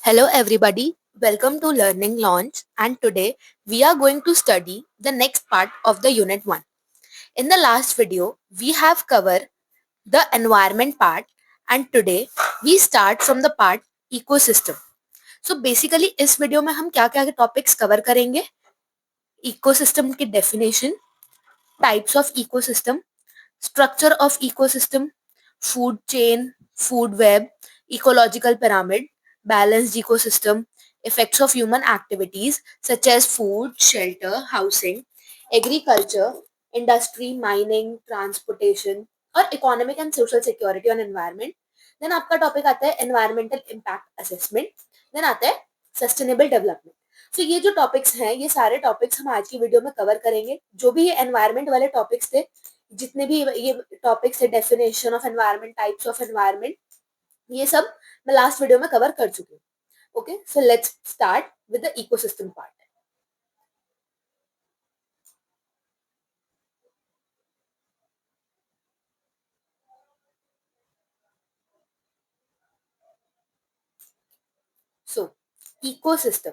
Hello, everybody. Welcome to Learning Launch. And today we are going to study the next part of the Unit 1. In the last video, we have covered the environment part, and today we start from the part ecosystem. So basically इस video में हम क्या क्या topics cover करेंगे? Ecosystem की definition, types of ecosystem, structure of ecosystem, food chain, food web, ecological pyramid, balanced ecosystem, effects of human activities such as food, shelter, housing, agriculture, industry, mining, transportation और economic and social security on environment. Then आपका topic आता है environmental impact assessment. Then आता है sustainable development. तो ये जो topics हैं ये सारे टॉपिक्स हम आज की वीडियो में कवर करेंगे. जो भी ये एनवायरमेंट वाले टॉपिक्स थे, जितने भी ये टॉपिक्स है, definition of environment, types of environment, ये सब मैं लास्ट वीडियो में कवर कर चुकी हूँ. Okay, so let's start with the ecosystem part. So ecosystem,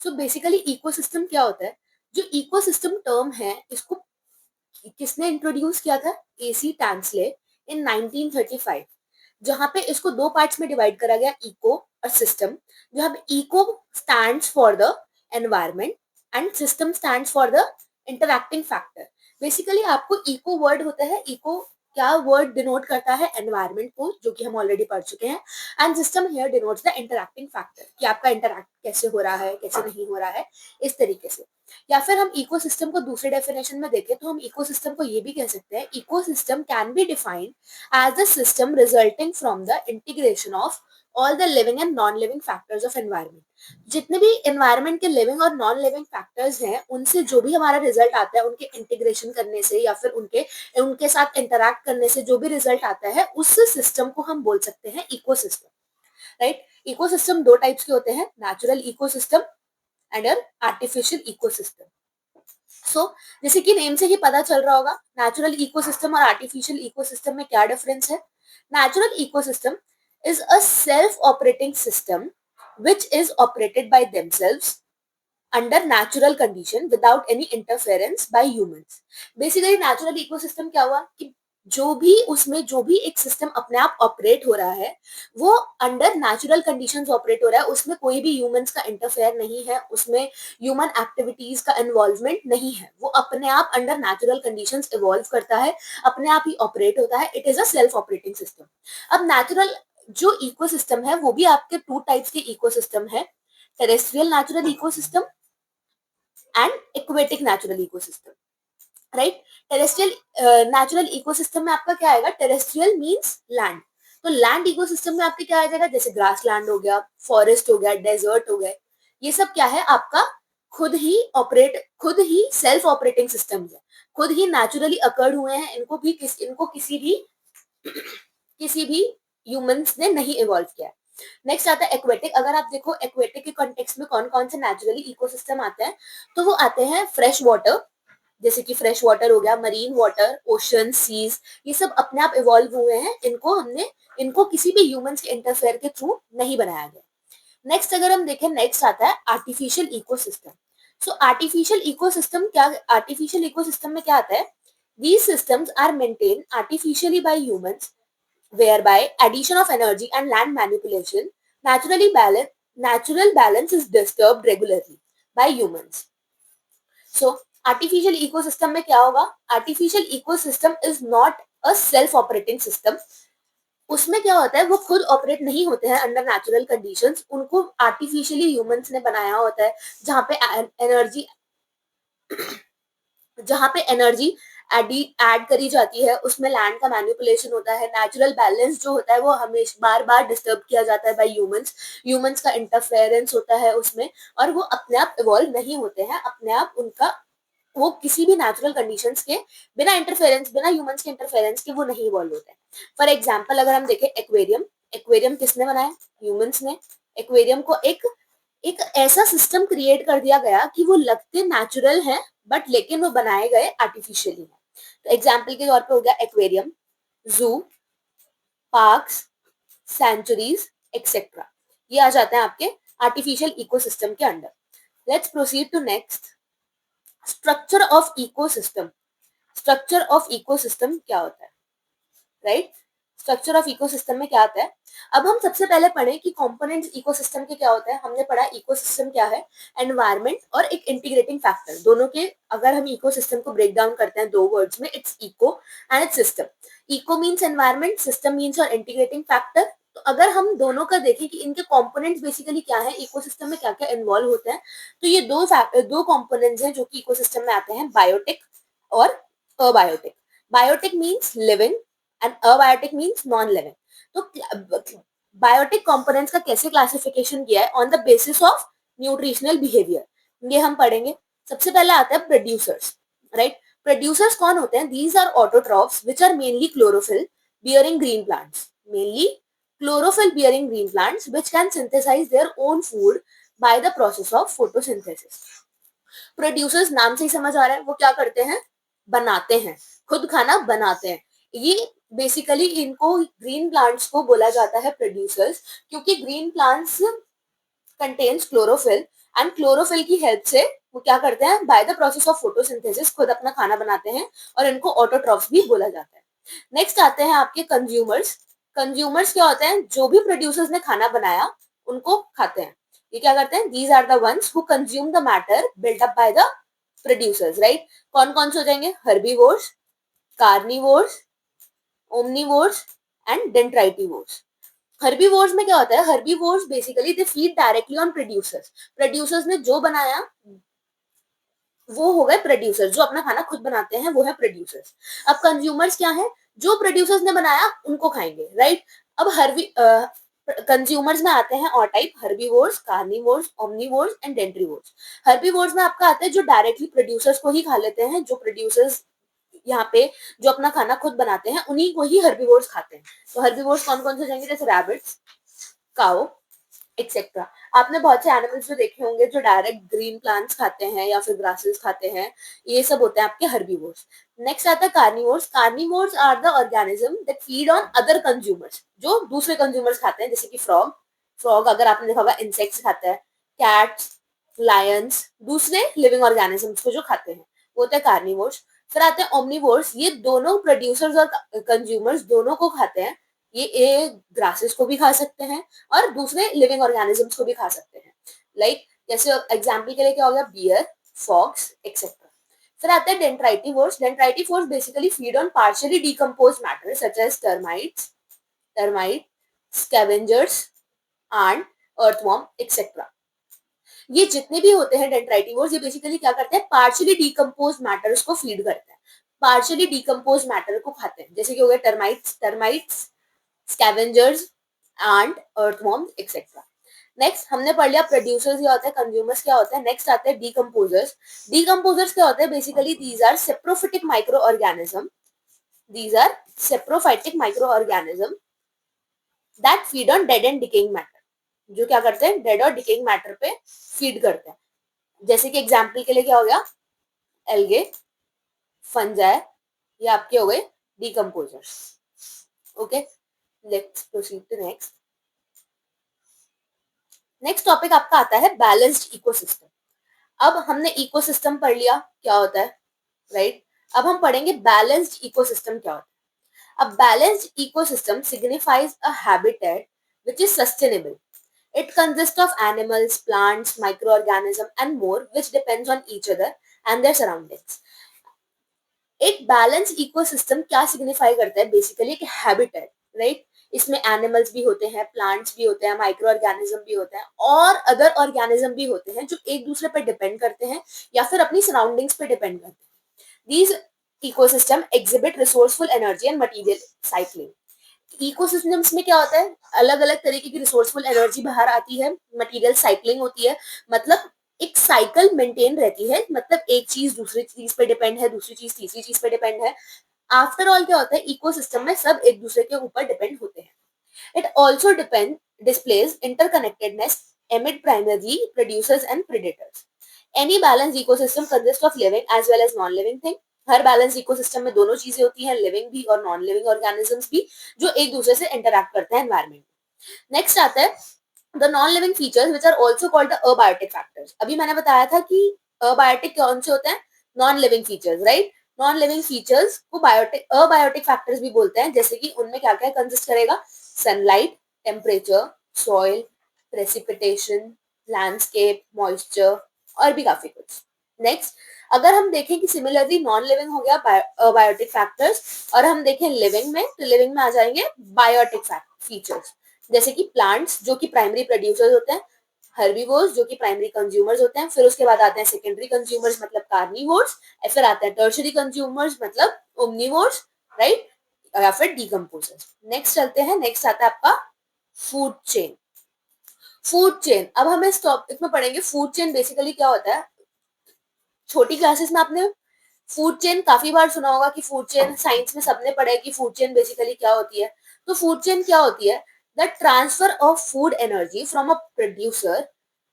so basically ecosystem क्या होता है? जो इकोसिस्टम टर्म है इसको किसने इंट्रोड्यूस किया था? एसी टैंसले इन 1935, जहां पे इसको दो पार्ट्स में डिवाइड करा गया, इको और सिस्टम. जहां पे eco stands for the environment and system stands for the interacting factor. Basically आपको इको वर्ड होता है, इको क्या वर्ड डिनोट करता है? एनवायरनमेंट को, जो कि हम ऑलरेडी पढ़ चुके हैं. And system here denotes the interacting factor, कि आपका इंटरैक्ट कैसे हो रहा है, कैसे नहीं हो रहा है, इस तरीके से. या फिर हम इकोसिस्टम को दूसरे डेफिनेशन में देखें तो हम इकोसिस्टम को ये भी कह सकते हैं, ecosystem can be defined as the system resulting from the integration of all the living and non-living factors of environment. जितने भी environment के living और non-living factors हैं, उनसे जो भी हमारा रिजल्ट आता है, उनके इंटीग्रेशन करने से या फिर उनके उनके साथ इंटरैक्ट करने से जो भी रिजल्ट आता है, उस सिस्टम को हम बोल सकते हैं इकोसिस्टम. राइट? इकोसिस्टम दो टाइप्स के होते हैं, natural ecosystem and artificial ecosystem. So जैसे कि नेम से ही पता चल रहा होगा, नेचुरल इकोसिस्टम और आर्टिफिशियल इकोसिस्टम में क्या डिफरेंस है? Natural ecosystem is a self-operating system which is operated by themselves under natural condition without any interference by humans. Basically natural ecosystem क्या हुआ कि जो भी एक सिस्टम अपने आप ऑपरेट हो रहा है, वो अंडर नेचुरल कंडीशंस ऑपरेट हो रहा है. उसमें कोई भी ह्यूमंस का इंटरफेयर नहीं है, उसमें ह्यूमन एक्टिविटीज का इन्वॉल्वमेंट नहीं है. वो अपने आप अंडर नेचुरल कंडीशंस इवॉल्व करता है, अपने आप ही ऑपरेट होता है. It is a self operating system. अब नेचुरल जो इकोसिस्टम है वो भी आपके टू टाइप्स के इकोसिस्टम है, terrestrial natural ecosystem and aquatic natural ecosystem. Right? Terrestrial natural ecosystem में आपका क्या आएगा? Terrestrial means land. तो लैंड इकोसिस्टम में आपके क्या आ जाएगा? जैसे ग्रास लैंड हो गया, फॉरेस्ट हो गया, डेजर्ट हो गए, ये सब क्या है? आपका खुद ही सेल्फ ऑपरेटिंग सिस्टम है, खुद ही नेचुरली अकर्ड हुए हैं. इनको किसी भी ह्यूमंस ने नहीं इवॉल्व किया. नेक्स्ट आता है एक्वेटिक. अगर आप देखो एक्वेटिक के कॉन्टेक्स्ट में कौन कौन से नेचुरली इकोसिस्टम आते हैं, तो वो आते हैं फ्रेश वाटर, जैसे कि फ्रेश वाटर हो गया, मरीन वाटर, ओशन, सीज, ये सब अपने आप इवॉल्व हुए हैं. इनको किसी भी ह्यूमंस के इंटरफेयर के थ्रू नहीं बनाया गया. नेक्स्ट अगर हम देखें, नेक्स्ट आता है आर्टिफिशियल इकोसिस्टम. सो आर्टिफिशियल इकोसिस्टम में क्या आता है? These systems are maintained artificially by humans, whereby addition of energy and land manipulation, natural balance is disturbed regularly by humans. So artificial ecosystem में क्या होगा? Artificial ecosystem is not a self operating system. उसमें क्या होता है? वो खुद operate नहीं होते हैं अंडर नेचुरल कंडीशंस, उनको आर्टिफिशियली ह्यूमंस ने बनाया होता है, जहाँ पे एनर्जी ऐड करी जाती है, उसमें लैंड का मैनिपुलेशन होता है, नेचुरल बैलेंस जो होता है वो हमेशा बार बार डिस्टर्ब किया जाता है बाय ह्यूमंस का इंटरफेरेंस होता है उसमें, और वो अपने आप इवॉल्व नहीं होते हैं. अपने आप उनका वो किसी भी नेचुरल कंडीशंस के बिना ह्यूमंस के इंटरफेरेंस के वो नहीं इवॉल्व होते हैं. फॉर एग्जाम्पल अगर हम देखें एक्वेरियम, एक्वेरियम किसने बनाया? ह्यूमंस ने. एक्वेरियम को एक एक ऐसा सिस्टम क्रिएट कर दिया गया कि वो लगते नेचुरल हैं, बट लेकिन वो बनाए गए आर्टिफिशियली हैं. तो एग्जाम्पल के तौर पे हो गया एक्वेरियम, जू, पार्क्स, सेंचुरीज, एक्सेट्रा। ये आ जाते हैं आपके आर्टिफिशियल इकोसिस्टम के under. Let's proceed to next, structure of ecosystem. Structure of ecosystem क्या होता है, राइट? स्ट्रक्चर ऑफ इकोसिस्टम में क्या आता है? अब हम सबसे पहले पढ़ें कि कंपोनेंट्स इकोसिस्टम के क्या होता है। हमने पढ़ा इकोसिस्टम क्या है, एनवायरनमेंट और एक इंटीग्रेटिंग फैक्टर, दोनों के अगर हम इकोसिस्टम को ब्रेक डाउन करते हैं दो वर्ड्स में, it's eco and it's system. Eco means environment, system means और इंटीग्रेटिंग फैक्टर। तो अगर हम दोनों का देखें कि इनके कंपोनेंट्स बेसिकली क्या है, इकोसिस्टम में क्या क्या इन्वॉल्व होते हैं, तो ये दो कंपोनेंट्स हैं जो कि इकोसिस्टम में आते हैं, बायोटिक और abiotic. Biotic means living and abiotic means non living. तो बायोटिक कंपोनेंट्स का कैसे क्लासिफिकेशन किया है, on the basis of nutritional behaviour, ये हम पढ़ेंगे। सबसे पहले आता है प्रोड्यूसर्स, राइट? प्रोड्यूसर्स कौन होते हैं? These are autotrophs which are mainly chlorophyll bearing green plants, mainly chlorophyll bearing green plants which can synthesize their own food by the process of photosynthesis. Producers नाम से ही समझ आ रहा है वो क्या करते हैं, बनाते हैं, खुद खाना बनाते हैं। ये बेसिकली इनको ग्रीन प्लांट्स को बोला जाता है प्रोड्यूसर्स, क्योंकि green plants contains chlorophyll and chlorophyll की हेल्प से वो क्या करते हैं, by the process of photosynthesis खुद अपना खाना बनाते हैं, और इनको ऑटोट्रॉफ्स भी बोला जाता है। नेक्स्ट आते हैं आपके कंज्यूमर्स। कंज्यूमर्स क्या होते हैं? जो भी प्रोड्यूसर्स ने खाना बनाया उनको खाते हैं। ये क्या करते हैं? These are the ones who consume the matter built up by the producers, right? कौन कौन से हो जाएंगे? Herbivores, carnivores, omnivores and detritivores. Herbivores में क्या होता है? Herbivores basically they feed directly on producers. Producers ने जो बनाया वो हो गए प्रोड्यूसर्स, जो अपना खाना खुद बनाते हैं वो है प्रोड्यूसर्स। अब कंज्यूमर्स क्या है? जो प्रोड्यूसर्स ने बनाया उनको खाएंगे, राइट? अब कंज्यूमर्स में आते हैं और type, herbivores, carnivores, omnivores and detritivores. Herbivores में आपका आता है जो डायरेक्टली प्रोड्यूसर्स को ही खा लेते हैं, जो प्रोड्यूसर्स यहाँ पे जो अपना खाना खुद बनाते हैं उन्हीं को ही हर्बीवोर्स खाते हैं। तो हर्बीवोर्स कौन कौन से जाएंगे? जैसे रैबिट्स, काउ एक्सेट्रा। आपने बहुत से एनिमल्स जो देखे होंगे जो डायरेक्ट ग्रीन प्लांट्स खाते हैं या फिर ग्रासेस खाते हैं, ये सब होते हैं आपके हर्बीवोर्स। नेक्स्ट आता है carnivores. Carnivores are the organism that feed on other consumers, जो दूसरे कंज्यूमर्स खाते हैं, जैसे कि फ्रॉग। फ्रॉग अगर आपने देखा होगा इंसेक्ट्स खाता है। कैट्स, लायंस, दूसरे लिविंग ऑर्गेनिजम्स को जो खाते हैं वो होते हैं कार्निवोर्स। फिर आते हैं ओमनीवोर्स, ये दोनों प्रोड्यूसर्स और कंज्यूमर्स दोनों को खाते हैं। ये ग्रासेस को भी खा सकते हैं और दूसरे लिविंग ऑर्गेनिजम्स को भी खा सकते हैं, लाइक जैसे एग्जांपल के लिए क्या हो गया, बियर, फॉक्स एक्सेट्रा। फिर आते हैं detritivores. Detritivores basically feed on partially decomposed matter such as termite, scavengers and earthworm etcetera. ये जितने भी होते हैं डेंट्राइटिवोर्स, ये बेसिकली क्या करते हैं, पार्शियली डिकम्पोज्ड मैटर्स को फीड करते हैं, पार्शियली डिकम्पोज्ड मैटर को खाते हैं, जैसे कि हो गया termites, scavengers and earthworms etcetera. Next हमने पढ़ लिया प्रोड्यूसर्स क्या होता है, कंज्यूमर्स क्या होता है। नेक्स्ट आते हैं डीकम्पोजर्स। डीकम्पोजर्स क्या होता है? Basically these are saprophytic microorganism, these are saprophytic microorganism that feed on dead and decaying matter, जो क्या करते हैं, डेड और डिकेइंग मैटर पे फीड करते हैं। जैसे कि एग्जाम्पल के लिए क्या हो गया, एल्गे, फंजाई, ये आपके हो गए decomposers. Okay, let's proceed to next. Next topic आपका आता है बैलेंस्ड इकोसिस्टम। अब हमने इकोसिस्टम पढ़ लिया क्या होता है, राइट? अब हम पढ़ेंगे बैलेंस्ड इकोसिस्टम क्या होता है। अब balanced ecosystem signifies a habitat which is sustainable. It consists of animals, plants, microorganisms and more which depends on each other and their surroundings. एक बैलेंस इकोसिस्टम क्या सिग्निफाई करता है? बेसिकली एक हैबिटेट, राइट? इसमें एनिमल्स भी होते हैं, plants भी होते हैं, माइक्रो ऑर्गेनिज्म भी होते हैं और अदर ऑर्गेनिज्म भी होते हैं जो एक दूसरे पर डिपेंड करते हैं या फिर अपनी सराउंडिंग्स पे डिपेंड करते हैं। These ecosystem exhibit resourceful energy and material cycling. Ecosystems में क्या होता है, अलग अलग तरीके की रिसोर्सफुल एनर्जी बाहर आती है, मटेरियल साइक्लिंग होती है, मतलब एक साइकिल मेंटेन रहती है, मतलब एक चीज दूसरी चीज पे डिपेंड है, दूसरी चीज तीसरी चीज पे डिपेंड है। आफ्टर ऑल क्या होता है, इकोसिस्टम में सब एक दूसरे के ऊपर डिपेंड होते हैं। It also depend displays interconnectedness amid primarily producers and predators. Any balanced ecosystem consists of living as well as non-living thing. Her balance ecosystem में दोनों चीजें होती हैं, लिविंग भी और नॉन लिविंग ऑर्गेनिजम्स भी, जो एक दूसरे से इंटरैक्ट करते हैं एनवायरमेंट। नेक्स्ट आता है the non living features which are also called the abiotic factors. अभी मैंने बताया था कि अबायोटिक कौन से होते हैं, non living features, right. Non living features को बायोटिक अबायोटिक फैक्टर्स भी बोलते हैं, जैसे कि उनमें क्या क्या कंसिस्ट करेगा, sunlight, temperature, soil, precipitation, landscape, moisture और भी काफी कुछ। नेक्स्ट, अगर हम देखें कि सिमिलरली नॉन लिविंग हो गया अबायोटिक फैक्टर्स, और हम देखें लिविंग में, तो लिविंग में आ जाएंगे बायोटिक फीचर्स, जैसे कि प्लांट्स जो कि प्राइमरी प्रोड्यूसर्स होते हैं, हर्बीवोर्स जो कि प्राइमरी कंज्यूमर्स होते हैं, फिर उसके बाद आते हैं सेकेंडरी कंज्यूमर्स मतलब कार्निवोर्स, फिर आते हैं टर्शरी कंज्यूमर्स मतलब ओमनिवोर्स, राइट, या फिर डीकम्पोजर्स। नेक्स्ट चलते हैं, नेक्स्ट आता है आपका फूड चेन। फूड चेन, अब हम इस टॉपिक में पढ़ेंगे फूड चेन बेसिकली क्या होता है। छोटी क्लासेस में आपने फूड चेन काफी बार सुना होगा कि फूड चेन, साइंस में सबने पढ़ा है कि फूड चेन बेसिकली क्या होती है। तो फूड चेन क्या होती है, the transfer of food energy from a producer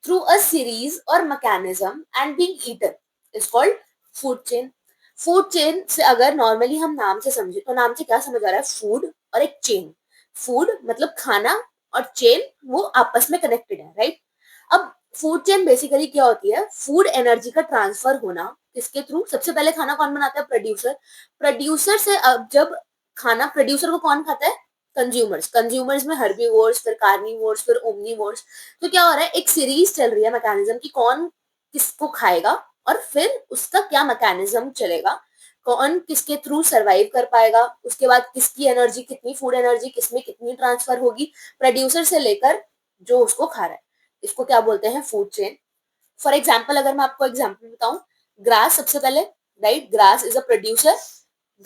through a series और mechanism and being eaten is called food chain. Food chain से अगर नॉर्मली हम नाम से समझे तो नाम से क्या समझ आ रहा है, फूड और एक चेन। फूड मतलब खाना और चेन वो आपस में कनेक्टेड है, राइट। अब फूड चेन बेसिकली क्या होती है, फूड एनर्जी का ट्रांसफर होना किसके थ्रू, सबसे पहले खाना कौन बनाता है, प्रोड्यूसर। प्रोड्यूसर से अब जब खाना, प्रोड्यूसर को कौन खाता है, कंज्यूमर्स। कंज्यूमर्स में हर्बीवोर्स, फिर कार्निवोर्स, फिर ओमनीवोर्स। तो क्या हो रहा है, एक सीरीज चल रही है मैकेनिज्म की, कौन किसको खाएगा और फिर उसका क्या मैकेनिज्म चलेगा, कौन किसके थ्रू सरवाइव कर पाएगा, उसके बाद किसकी एनर्जी, कितनी फूड एनर्जी किसमें कितनी ट्रांसफर होगी, प्रोड्यूसर से लेकर जो उसको खा रहा है। इसको क्या बोलते हैं, फूड चेन। फॉर एग्जाम्पल अगर मैं आपको एग्जाम्पल बताऊं, ग्रास सबसे पहले, right, grass is a producer.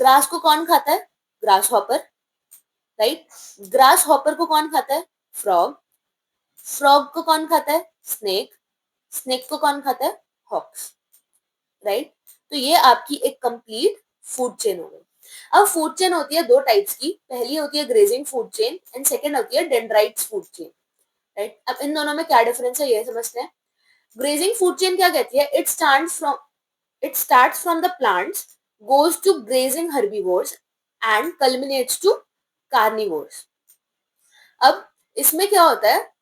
Grass को कौन खाता है, grass hopper, right. Grass hopper को कौन खाता है, फ्रॉग। फ्रॉग को कौन खाता है, स्नेक। स्नेक को कौन खाता है, हॉक्स, राइट। तो ये आपकी एक कंप्लीट फूड चेन हो गई। अब फूड चेन होती है दो टाइप्स की, पहली होती है grazing food chain and second होती है डेंड्राइट्स फूड चेन, राइट। अब इन दोनों में क्या डिफरेंस है ये समझते हैं। ग्रेजिंग फूड चेन क्या कहती है, it starts from the plants, goes to grazing herbivores and culminates to carnivores। अब इसमें क्या होता है,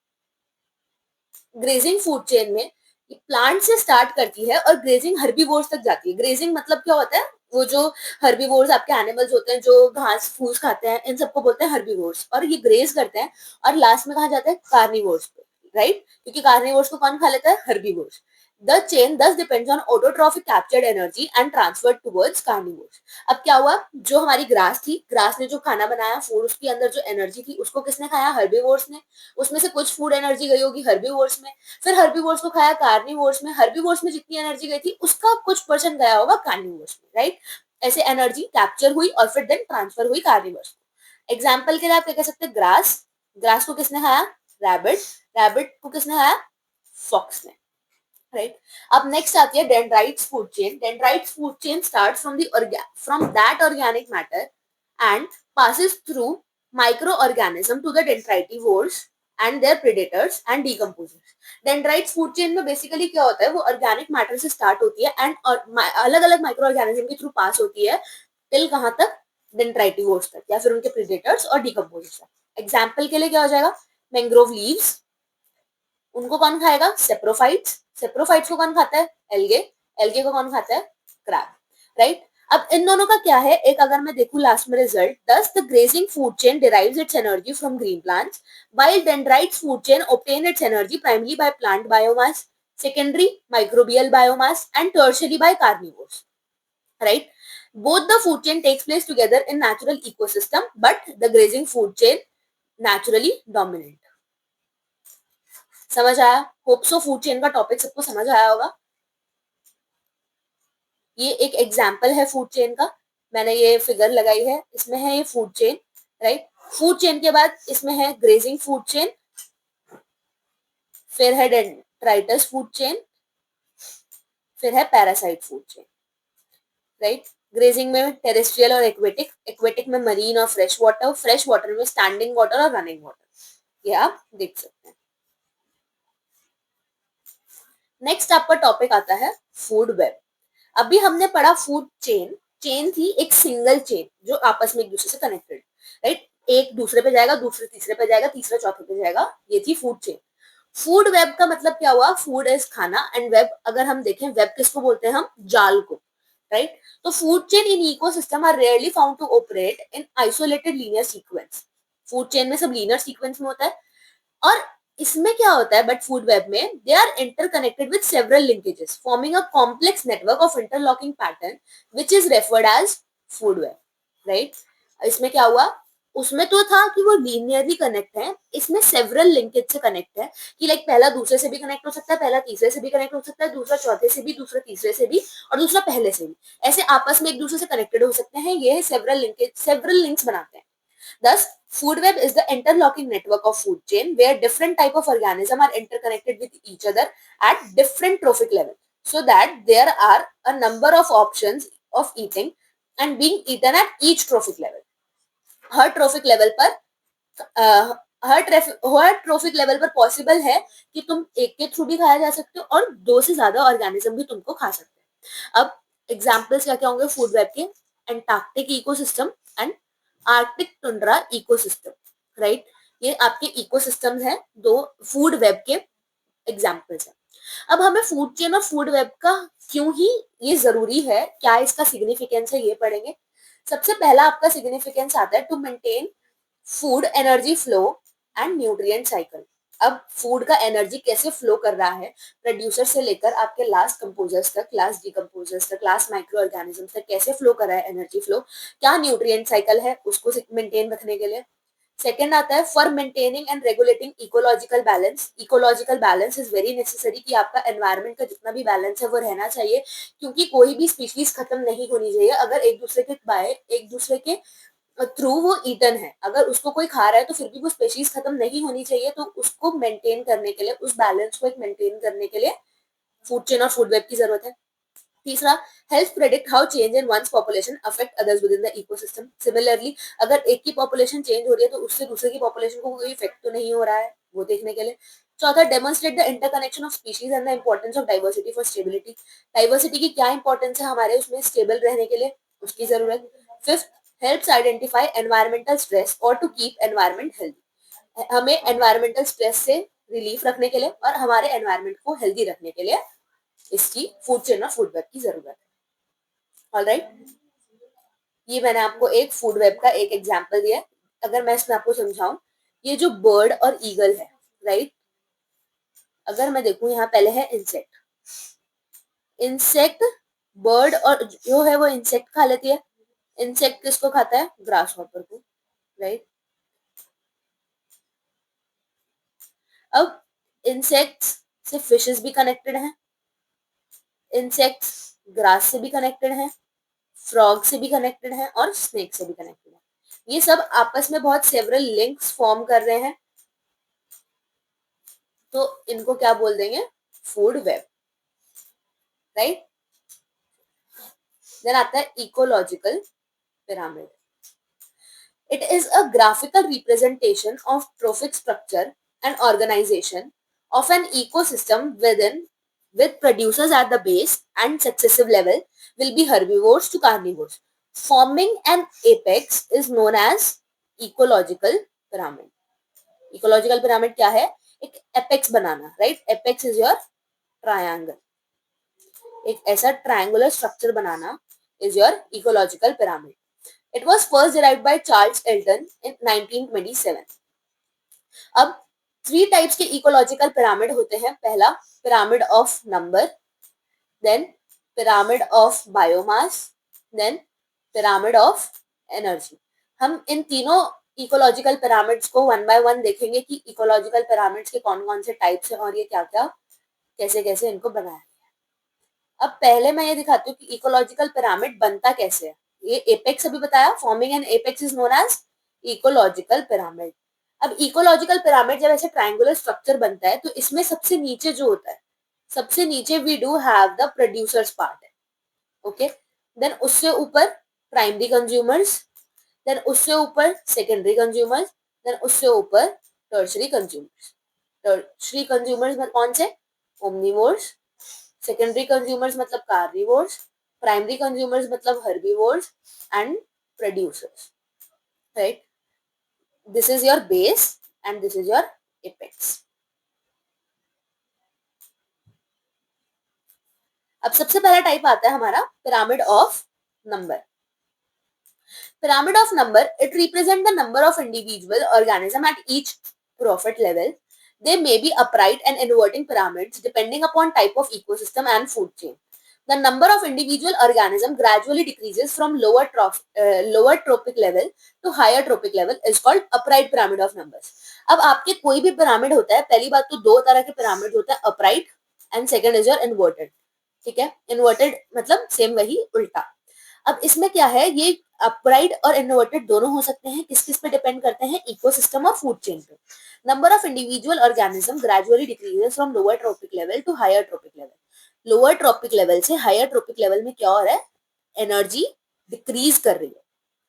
ग्रेजिंग फूड चेन में प्लांट से स्टार्ट करती है और ग्रेजिंग हर्बीवोर्स तक जाती है। ग्रेजिंग मतलब क्या होता है, वो जो हर्बीवोर्स आपके एनिमल्स होते हैं जो घास फूस खाते हैं, इन सबको बोलते हैं हर्बीवोर्स, और ये ग्रेज करते हैं। और लास्ट में कहा जाता है कार्निवोर्स पे, राइट, क्योंकि कार्निवोर्स को कौन खा लेता है, herbivores. The chain thus depends on autotrophic captured energy and transferred towards carnivores। अब क्या हुआ, जो हमारी ग्रास थी, ग्रास ने जो खाना बनाया फूड, उसके अंदर जो एनर्जी थी उसको किसने खाया, हर्बीवोर्स ने। उसमें से कुछ फूड एनर्जी गई होगी हर्बीवोर्स में, फिर हर्बीवोर्स को खाया कार्निवोर्स में, हर्बीवोर्स में जितनी एनर्जी गई थी उसका कुछ परसेंट गया होगा कार्निवोर्स में, राइट। ऐसे एनर्जी कैप्चर हुई और फिर देन ट्रांसफर हुई कार्निवोर्स को। एग्जाम्पल के लिए आप क्या कह सकते हैं, ग्रास। ग्रास को किसने खाया, रैबिट। रैबिट को किसने खाया, फॉक्स ने, राइट। अब नेक्स्ट आती है dendrites food chain. Dendrites food chain starts from that organic matter and passes through microorganism to the dendritivores and their predators and decomposers। Dendrites food chain में basically क्या होता है, वो ऑर्गेनिक मैटर से start होती है एंड अलग अलग माइक्रो ऑर्गेनिज्म के थ्रू पास होती है टिल कहां तक, डेंड्राइटिवोर्स तक या फिर उनके प्रेडेटर्स और डिकम्पोजर्स तक। एग्जाम्पल के लिए क्या हो जाएगा, मैंग्रोव लीव्स, उनको कौन खाएगा, सेप्रोफाइट्स। सेप्रोफाइट्स को कौन खाता है, एल्गे। एल्गे को कौन खाता है, क्रैब, राइट। अब इन दोनों का क्या है, एक अगर मैं देखूं लास्ट में रिजल्ट, दस the grazing food chain derives its energy from green plants while dendrites food chain obtain its energy primarily by plant biomass, secondary microbial biomass and tertiary by carnivores, right। Both the food chain takes place together in natural ecosystem but the grazing food chain naturally dominant। समझ आया, hope so food chain का topic सबको समझ आया होगा। ये एक example है फूड चेन का, मैंने ये फिगर लगाई है, इसमें है ये food chain, right. Food chain के बाद इसमें है ग्रेजिंग फूड चेन, फिर है डेंड्राइटस फूड चेन, फिर है parasite food chain, right. Grazing में टेरेस्ट्रियल और एक्वेटिक, एक्वेटिक में मरीन और फ्रेश वाटर में स्टैंडिंग वाटर और रनिंग वाटर, ये आप देख सकते हैं। नेक्स्ट आपका टॉपिक आता है फूड वेब। अभी हमने पढ़ा फूड चेन, चेन थी एक सिंगल चेन जो आपस में एक दूसरे से कनेक्टेड, राइट। एक दूसरे पे जाएगा, दूसरे तीसरे पे जाएगा, तीसरा चौथे पे जाएगा, ये थी फूड चेन। फूड वेब का मतलब क्या हुआ, फूड इज खाना एंड वेब अगर हम देखें, वेब किसको बोलते हैं हम, जाल को, राइट। तो food chain in ecosystem are rarely found to operate in isolated linear sequence. Food chain में सब लीनियर सीक्वेंस में होता है, और इसमें क्या होता है, बट फूड वेब में they are interconnected with several linkages forming a complex network of interlocking pattern which is referred as food web, right. इसमें क्या हुआ, उसमें तो था कि वो लीनियरली कनेक्ट है, इसमें सेवरल लिंकेज से कनेक्ट है, कि लाइक पहला दूसरे से भी कनेक्ट हो सकता है, पहला तीसरे से भी कनेक्ट हो सकता है, दूसरा चौथे से भी, दूसरा तीसरे से भी, और दूसरा पहले से भी, ऐसे आपस में एक दूसरे से कनेक्टेड हो सकते हैं, ये सेवरल लिंकेज, सेवरल लिंक्स बनाते हैं। Thus, food web is the interlocking network of food chain where different type of organisms are interconnected with each other at different trophic level, so that there are a number of options of eating and being eaten at each trophic level. Her trophic level पर हर trophic level पर possible है कि तुम एक के through भी खाया जा सकते हो और दो से ज्यादा ऑर्गेनिज्म भी तुमको खा सकते हैं। अब एग्जाम्पल्स क्या क्या होंगे फूड वेब के, Antarctic ecosystem and Arctic tundra ecosystem, right. ये आपके इकोसिस्टम्स हैं, दो फूड वेब के एग्जाम्पल्स हैं। अब हमें फूड चेन और फूड वेब का क्यों ही ये जरूरी है, क्या इसका सिग्निफिकेंस है, ये पढ़ेंगे। सबसे पहला आपका सिग्निफिकेंस आता है to maintain food energy flow and nutrient cycle. अब फूड का एनर्जी कैसे फ्लो कर रहा है प्रोड्यूसर से लेकर आपके लास्ट कंपोजर्स तक, लास्ट डिकम्पोजर्स तक, लास्ट माइक्रो ऑर्गेनिज्म तक, कैसे फ्लो कर रहा है एनर्जी फ्लो, क्या न्यूट्रिएंट साइकिल है उसको मेंटेन रखने के लिए। सेकेंड आता है for maintaining and regulating ecological balance. Ecological balance is very necessary, कि आपका एनवायरनमेंट का जितना भी बैलेंस है वो रहना चाहिए, क्योंकि कोई भी स्पीशीज खत्म नहीं होनी चाहिए अगर एक दूसरे के बाय एक दूसरे के थ्रू वो ईटन है, अगर उसको कोई खा रहा है तो फिर भी वो स्पेशीज खत्म नहीं होनी चाहिए, तो उसको मेंटेन करने के लिए, उस बैलेंस को एक मेंटेन करने के लिए फूड चेन और फूड वेब की जरूरत है। तीसरा, help predict how change in one's population affect others within the ecosystem. Similarly अगर एक की पॉपुलेशन चेंज हो रही है तो उससे दूसरे की पॉपुलेशन को कोई इफेक्ट तो नहीं हो रहा है, वो देखने के लिए। चौथा, demonstrate the interconnection of species and the importance of diversity for stability. Diversity की क्या इंपॉर्टेंस है हमारे उसमें स्टेबल रहने के लिए, उसकी जरूरत। Fifth, helps identify environmental stress और टू कीप एनवायरमेंट हेल्दी। हमें एनवायरमेंटल स्ट्रेस से रिलीफ रखने के लिए और हमारे एनवायरमेंट को हेल्दी रखने के लिए इसकी फूड चेन और फूड वेब की जरूरत है। ऑलराइट, ये मैंने आपको एक फूड वेब का एक एग्जांपल दिया है। अगर मैं इसमें आपको समझाऊं, ये जो बर्ड और ईगल है, राइट, अगर मैं देखूं यहाँ पहले है इंसेक्ट। इंसेक्ट, बर्ड और जो है वो इंसेक्ट खा लेती है। इंसेक्ट किसको खाता है, ग्रास हॉपर को, राइट। अब इंसेक्ट्स से फिशेस भी कनेक्टेड हैं, इंसेक्ट्स ग्रास से भी कनेक्टेड हैं, फ्रॉग से भी कनेक्टेड है और स्नेक से भी कनेक्टेड है। ये सब आपस में बहुत सेवरल लिंक्स फॉर्म कर रहे हैं, तो इनको क्या बोल देंगे, फूड वेब, राइट। देन आता है ecological pyramid. It is a graphical representation of trophic structure and organisation of an ecosystem within, with producers at the base and successive level will be herbivores to carnivores. Forming an apex is known as ecological pyramid. Ecological pyramid क्या है, एक apex banana, right? Apex is your triangle. एक ऐसा triangular structure banana is your ecological pyramid. It was first derived by Charles Elton in 1927. अब three types के ecological pyramid होते हैं। पहला, pyramid of number, then pyramid of biomass, then pyramid of energy. हम इन तीनों इकोलॉजिकल पिरामिड्स को one by one देखेंगे कि इकोलॉजिकल पिरामिड्स के कौन कौन से टाइप्स हैं और ये क्या क्या कैसे कैसे इनको बनाया गया। अब पहले मैं ये दिखाती हूँ कि इकोलॉजिकल पिरामिड बनता कैसे है। ये एपेक्स अभी बताया, forming an apex is known as ecological pyramid. अब इकोलॉजिकल पिरामिड जब ऐसे ट्रायंगुलर स्ट्रक्चर बनता है तो इसमें सबसे नीचे जो होता है, सबसे नीचे we do have the producers part है, ओके। देन उससे ऊपर प्राइमरी कंज्यूमर्स, देन उससे ऊपर सेकेंडरी कंज्यूमर्स, देन उससे ऊपर टर्शरी कंज्यूमर्स। टर्शरी कंज्यूमर्स में कौन से, ओमनिवोर्स। सेकेंडरी कंज्यूमर्स मतलब कार्निवोर्स, प्राइमरी कंज्यूमर्स मतलब herbivores and producers, right. This is your base and this is your apex. अब सबसे पहला टाइप आता है हमारा pyramid of number. Pyramid of number, it represents the number of individual organism at each profit level. They may be upright and inverting pyramids depending upon type of ecosystem and food chain. The number of individual organism gradually decreases from lower tropic level to higher tropic level is called upright pyramid of numbers. अब आपके कोई भी pyramid होता है, पहली बात तो दो तरह के पिरामिड होता है, upright and second is your inverted. ठीक है, इन्वर्टेड मतलब सेम वही उल्टा. अब इसमें क्या है, ये अपराइट और इन्वर्टेड दोनों हो सकते हैं. किस किस पे डिपेंड करते हैं? इकोसिस्टम और फूड चेन पे. Number of individual organism gradually decreases from lower trophic level to higher trophic level. Lower trophic level से हायर ट्रॉपिक लेवल में क्या हो रहा है? एनर्जी डिक्रीज कर रही है.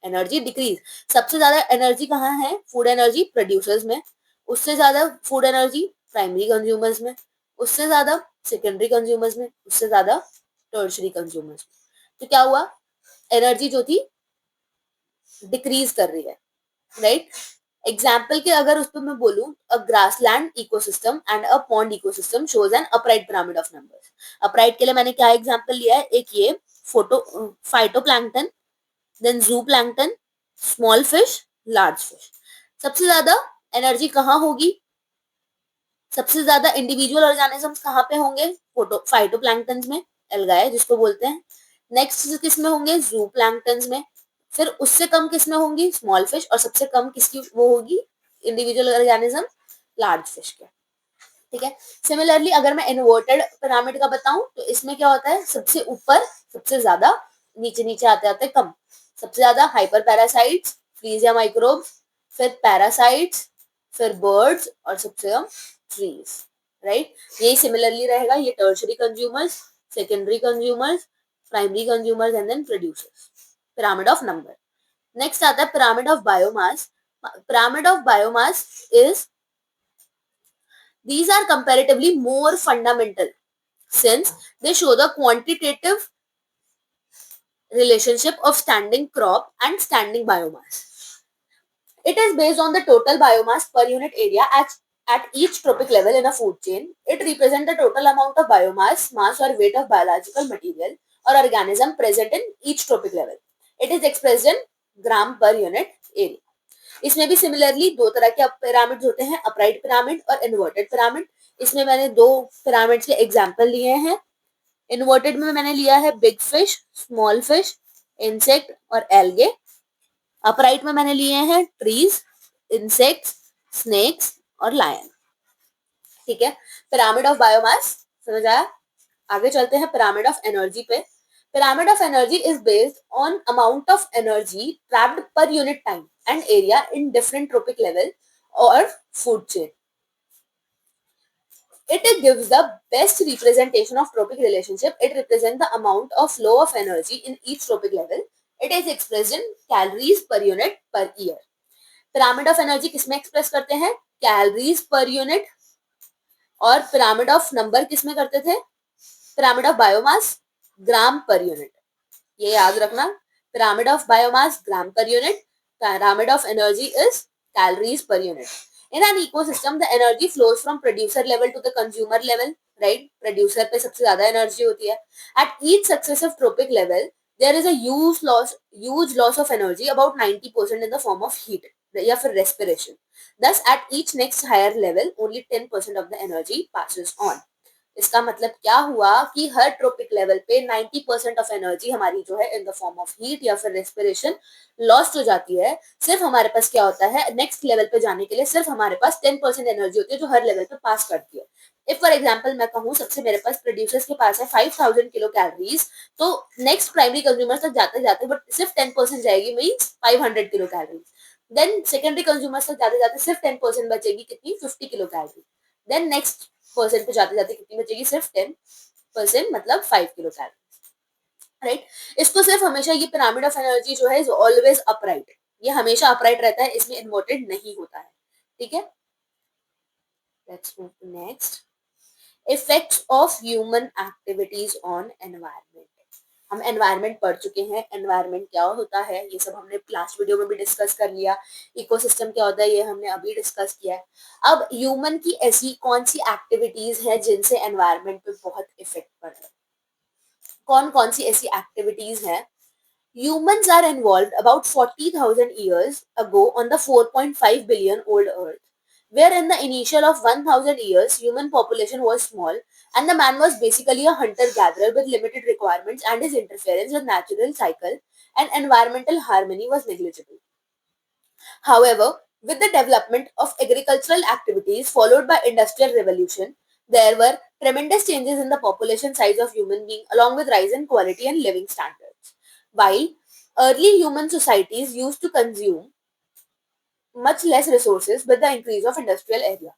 Energy decrease. सबसे ज्यादा एनर्जी कहाँ है? फूड एनर्जी प्रोड्यूसर्स में. उससे ज्यादा फूड एनर्जी प्राइमरी कंज्यूमर्स में. उससे ज्यादा सेकेंडरी कंज्यूमर्स में. उससे ज्यादा टर्शरी कंज्यूमर्स में. तो क्या हुआ? एनर्जी जो थी डिक्रीज कर रही है. राइट. एग्जाम्पल के अगर उस पर मैं बोलूं, a grassland ecosystem and a pond ecosystem shows an upright pyramid of numbers. Upright के लिए मैंने क्या एग्जाम्पल लिया है? एक ये phytoplankton, then zooplankton, small fish, large fish. सबसे ज्यादा एनर्जी कहाँ होगी? सबसे ज्यादा इंडिविजुअल ऑर्गेनिजम्स कहाँ पे होंगे? फाइटोप्लैंक्टन में, एल्गाए जिसको बोलते हैं. नेक्स्ट किस में होंगे? जू प्लैंक्टन में. फिर उससे कम किस में होंगी? Small fish. और सबसे कम किसकी वो होगी इंडिविजुअल ऑर्गेनिज्म? लार्ज फिश के. ठीक है. सिमिलरली अगर मैं इन्वर्टेड पिरामिड का बताऊं तो इसमें क्या होता है? सबसे ऊपर सबसे ज्यादा, नीचे नीचे आते आते कम. सबसे ज्यादा हाइपर पैरासाइट्स, फ्लीज या माइक्रोब्स, फिर पैरासाइट्स, फिर बर्ड्स और सबसे कम ट्रीज. राइट. यही सिमिलरली रहेगा. ये tertiary consumers, secondary consumers, primary consumers and then producers. Pyramid of number. Next आता है pyramid of biomass. Pyramid of biomass is, these are comparatively more fundamental since they show the quantitative relationship of standing crop and standing biomass. It is based on the total biomass per unit area at each tropic level in a food chain. It represents the total amount of biomass, mass or weight of biological material or organism present in each tropic level. It is expressed in gram per unit area. इसमें भी similarly दो तरह के pyramid होते हैं, upright pyramid और inverted pyramid. इसमें मैंने दो पिरामिड्स के एग्जांपल लिए हैं. इन्वर्टेड में मैंने लिया है big fish, small fish, insect और एल्गे. अपराइट में मैंने लिए हैं ट्रीज, इंसेक्ट्स, स्नेक्स और लायन. ठीक है. पिरामिड ऑफ बायोमास समझ आया. आगे चलते हैं पिरामिड ऑफ एनर्जी पे. Pyramid of energy is based on amount of energy trapped per unit time and area in different tropic level or food chain. It gives the best representation of tropic relationship. It represents the amount of flow of energy in each tropic level. It is expressed in calories per unit per year. Pyramid of energy किसमें express करते हैं? Calories per unit. और pyramid of number किसमें करते थे? Pyramid of biomass, gram per unit. ये याद रखना. Pyramid of biomass gram per unit, pyramid of energy is calories per unit. In an ecosystem the energy flows from producer level to the consumer level. Right. Producer पे सबसे ज्यादा energy होती है. At each successive trophic level there is a huge loss of energy about 90% in the form of heat या फिर respiration. Thus, at each next higher level, only 10% of the energy passes on. इसका मतलब क्या हुआ कि हर trophic level पे 90% of energy हमारी जो है इन द फॉर्म ऑफ हीट या फिर रेस्पिरेशन लॉस्ट हो जाती है. सिर्फ हमारे पास क्या होता है? नेक्स्ट लेवल पे जाने के लिए सिर्फ हमारे पास 10% एनर्जी होती है जो हर लेवल पे पास करती है. इफ फॉर एग्जाम्पल मैं कहूँ सबसे मेरे पास प्रोड्यूसर्स के पास है 5000 किलो कैलोरीज, तो नेक्स्ट प्राइमरी कंज्यूमर तक जाते जाते बट सिर्फ 10% जाएगी, means 500 kilocalories. Then secondary consumers तक जाते जाते सिर्फ 10% बचेगी, कितनी? 50 kilocalorie. Then next percent पे जाते जाते कितनी बचेगी? सिर्फ 10%, मतलब 5 किलो कैलोरी. राइट. इसको सिर्फ हमेशा ये पिरामिड ऑफ एनर्जी जो है इज ऑलवेज अपराइट. ये हमेशा अपराइट रहता है, इसमें इन्वर्टेड नहीं होता है. ठीक है. Let's move to next. Effects of human activities on environment. हम एनवायरनमेंट पढ़ चुके हैं, एनवायरनमेंट क्या होता है ये सब हमने लास्ट वीडियो में भी डिस्कस कर लिया, इकोसिस्टम क्या होता है ये हमने अभी डिस्कस किया है। अब ह्यूमन की ऐसी कौन सी एक्टिविटीज है जिनसे एनवायरनमेंट पे बहुत इफेक्ट पड़ रहा है, कौन कौन सी ऐसी एक्टिविटीज हैं? Humans are involved about 40,000 years ago on the 4.5 billion old Earth, where in the initial of 1,000 years, human population was small and the man was basically a hunter-gatherer with limited requirements and his interference with natural cycle and environmental harmony was negligible. However, with the development of agricultural activities followed by industrial revolution, there were tremendous changes in the population size of human being along with rise in quality and living standards. While early human societies used to consume much less resources with the increase of industrial area.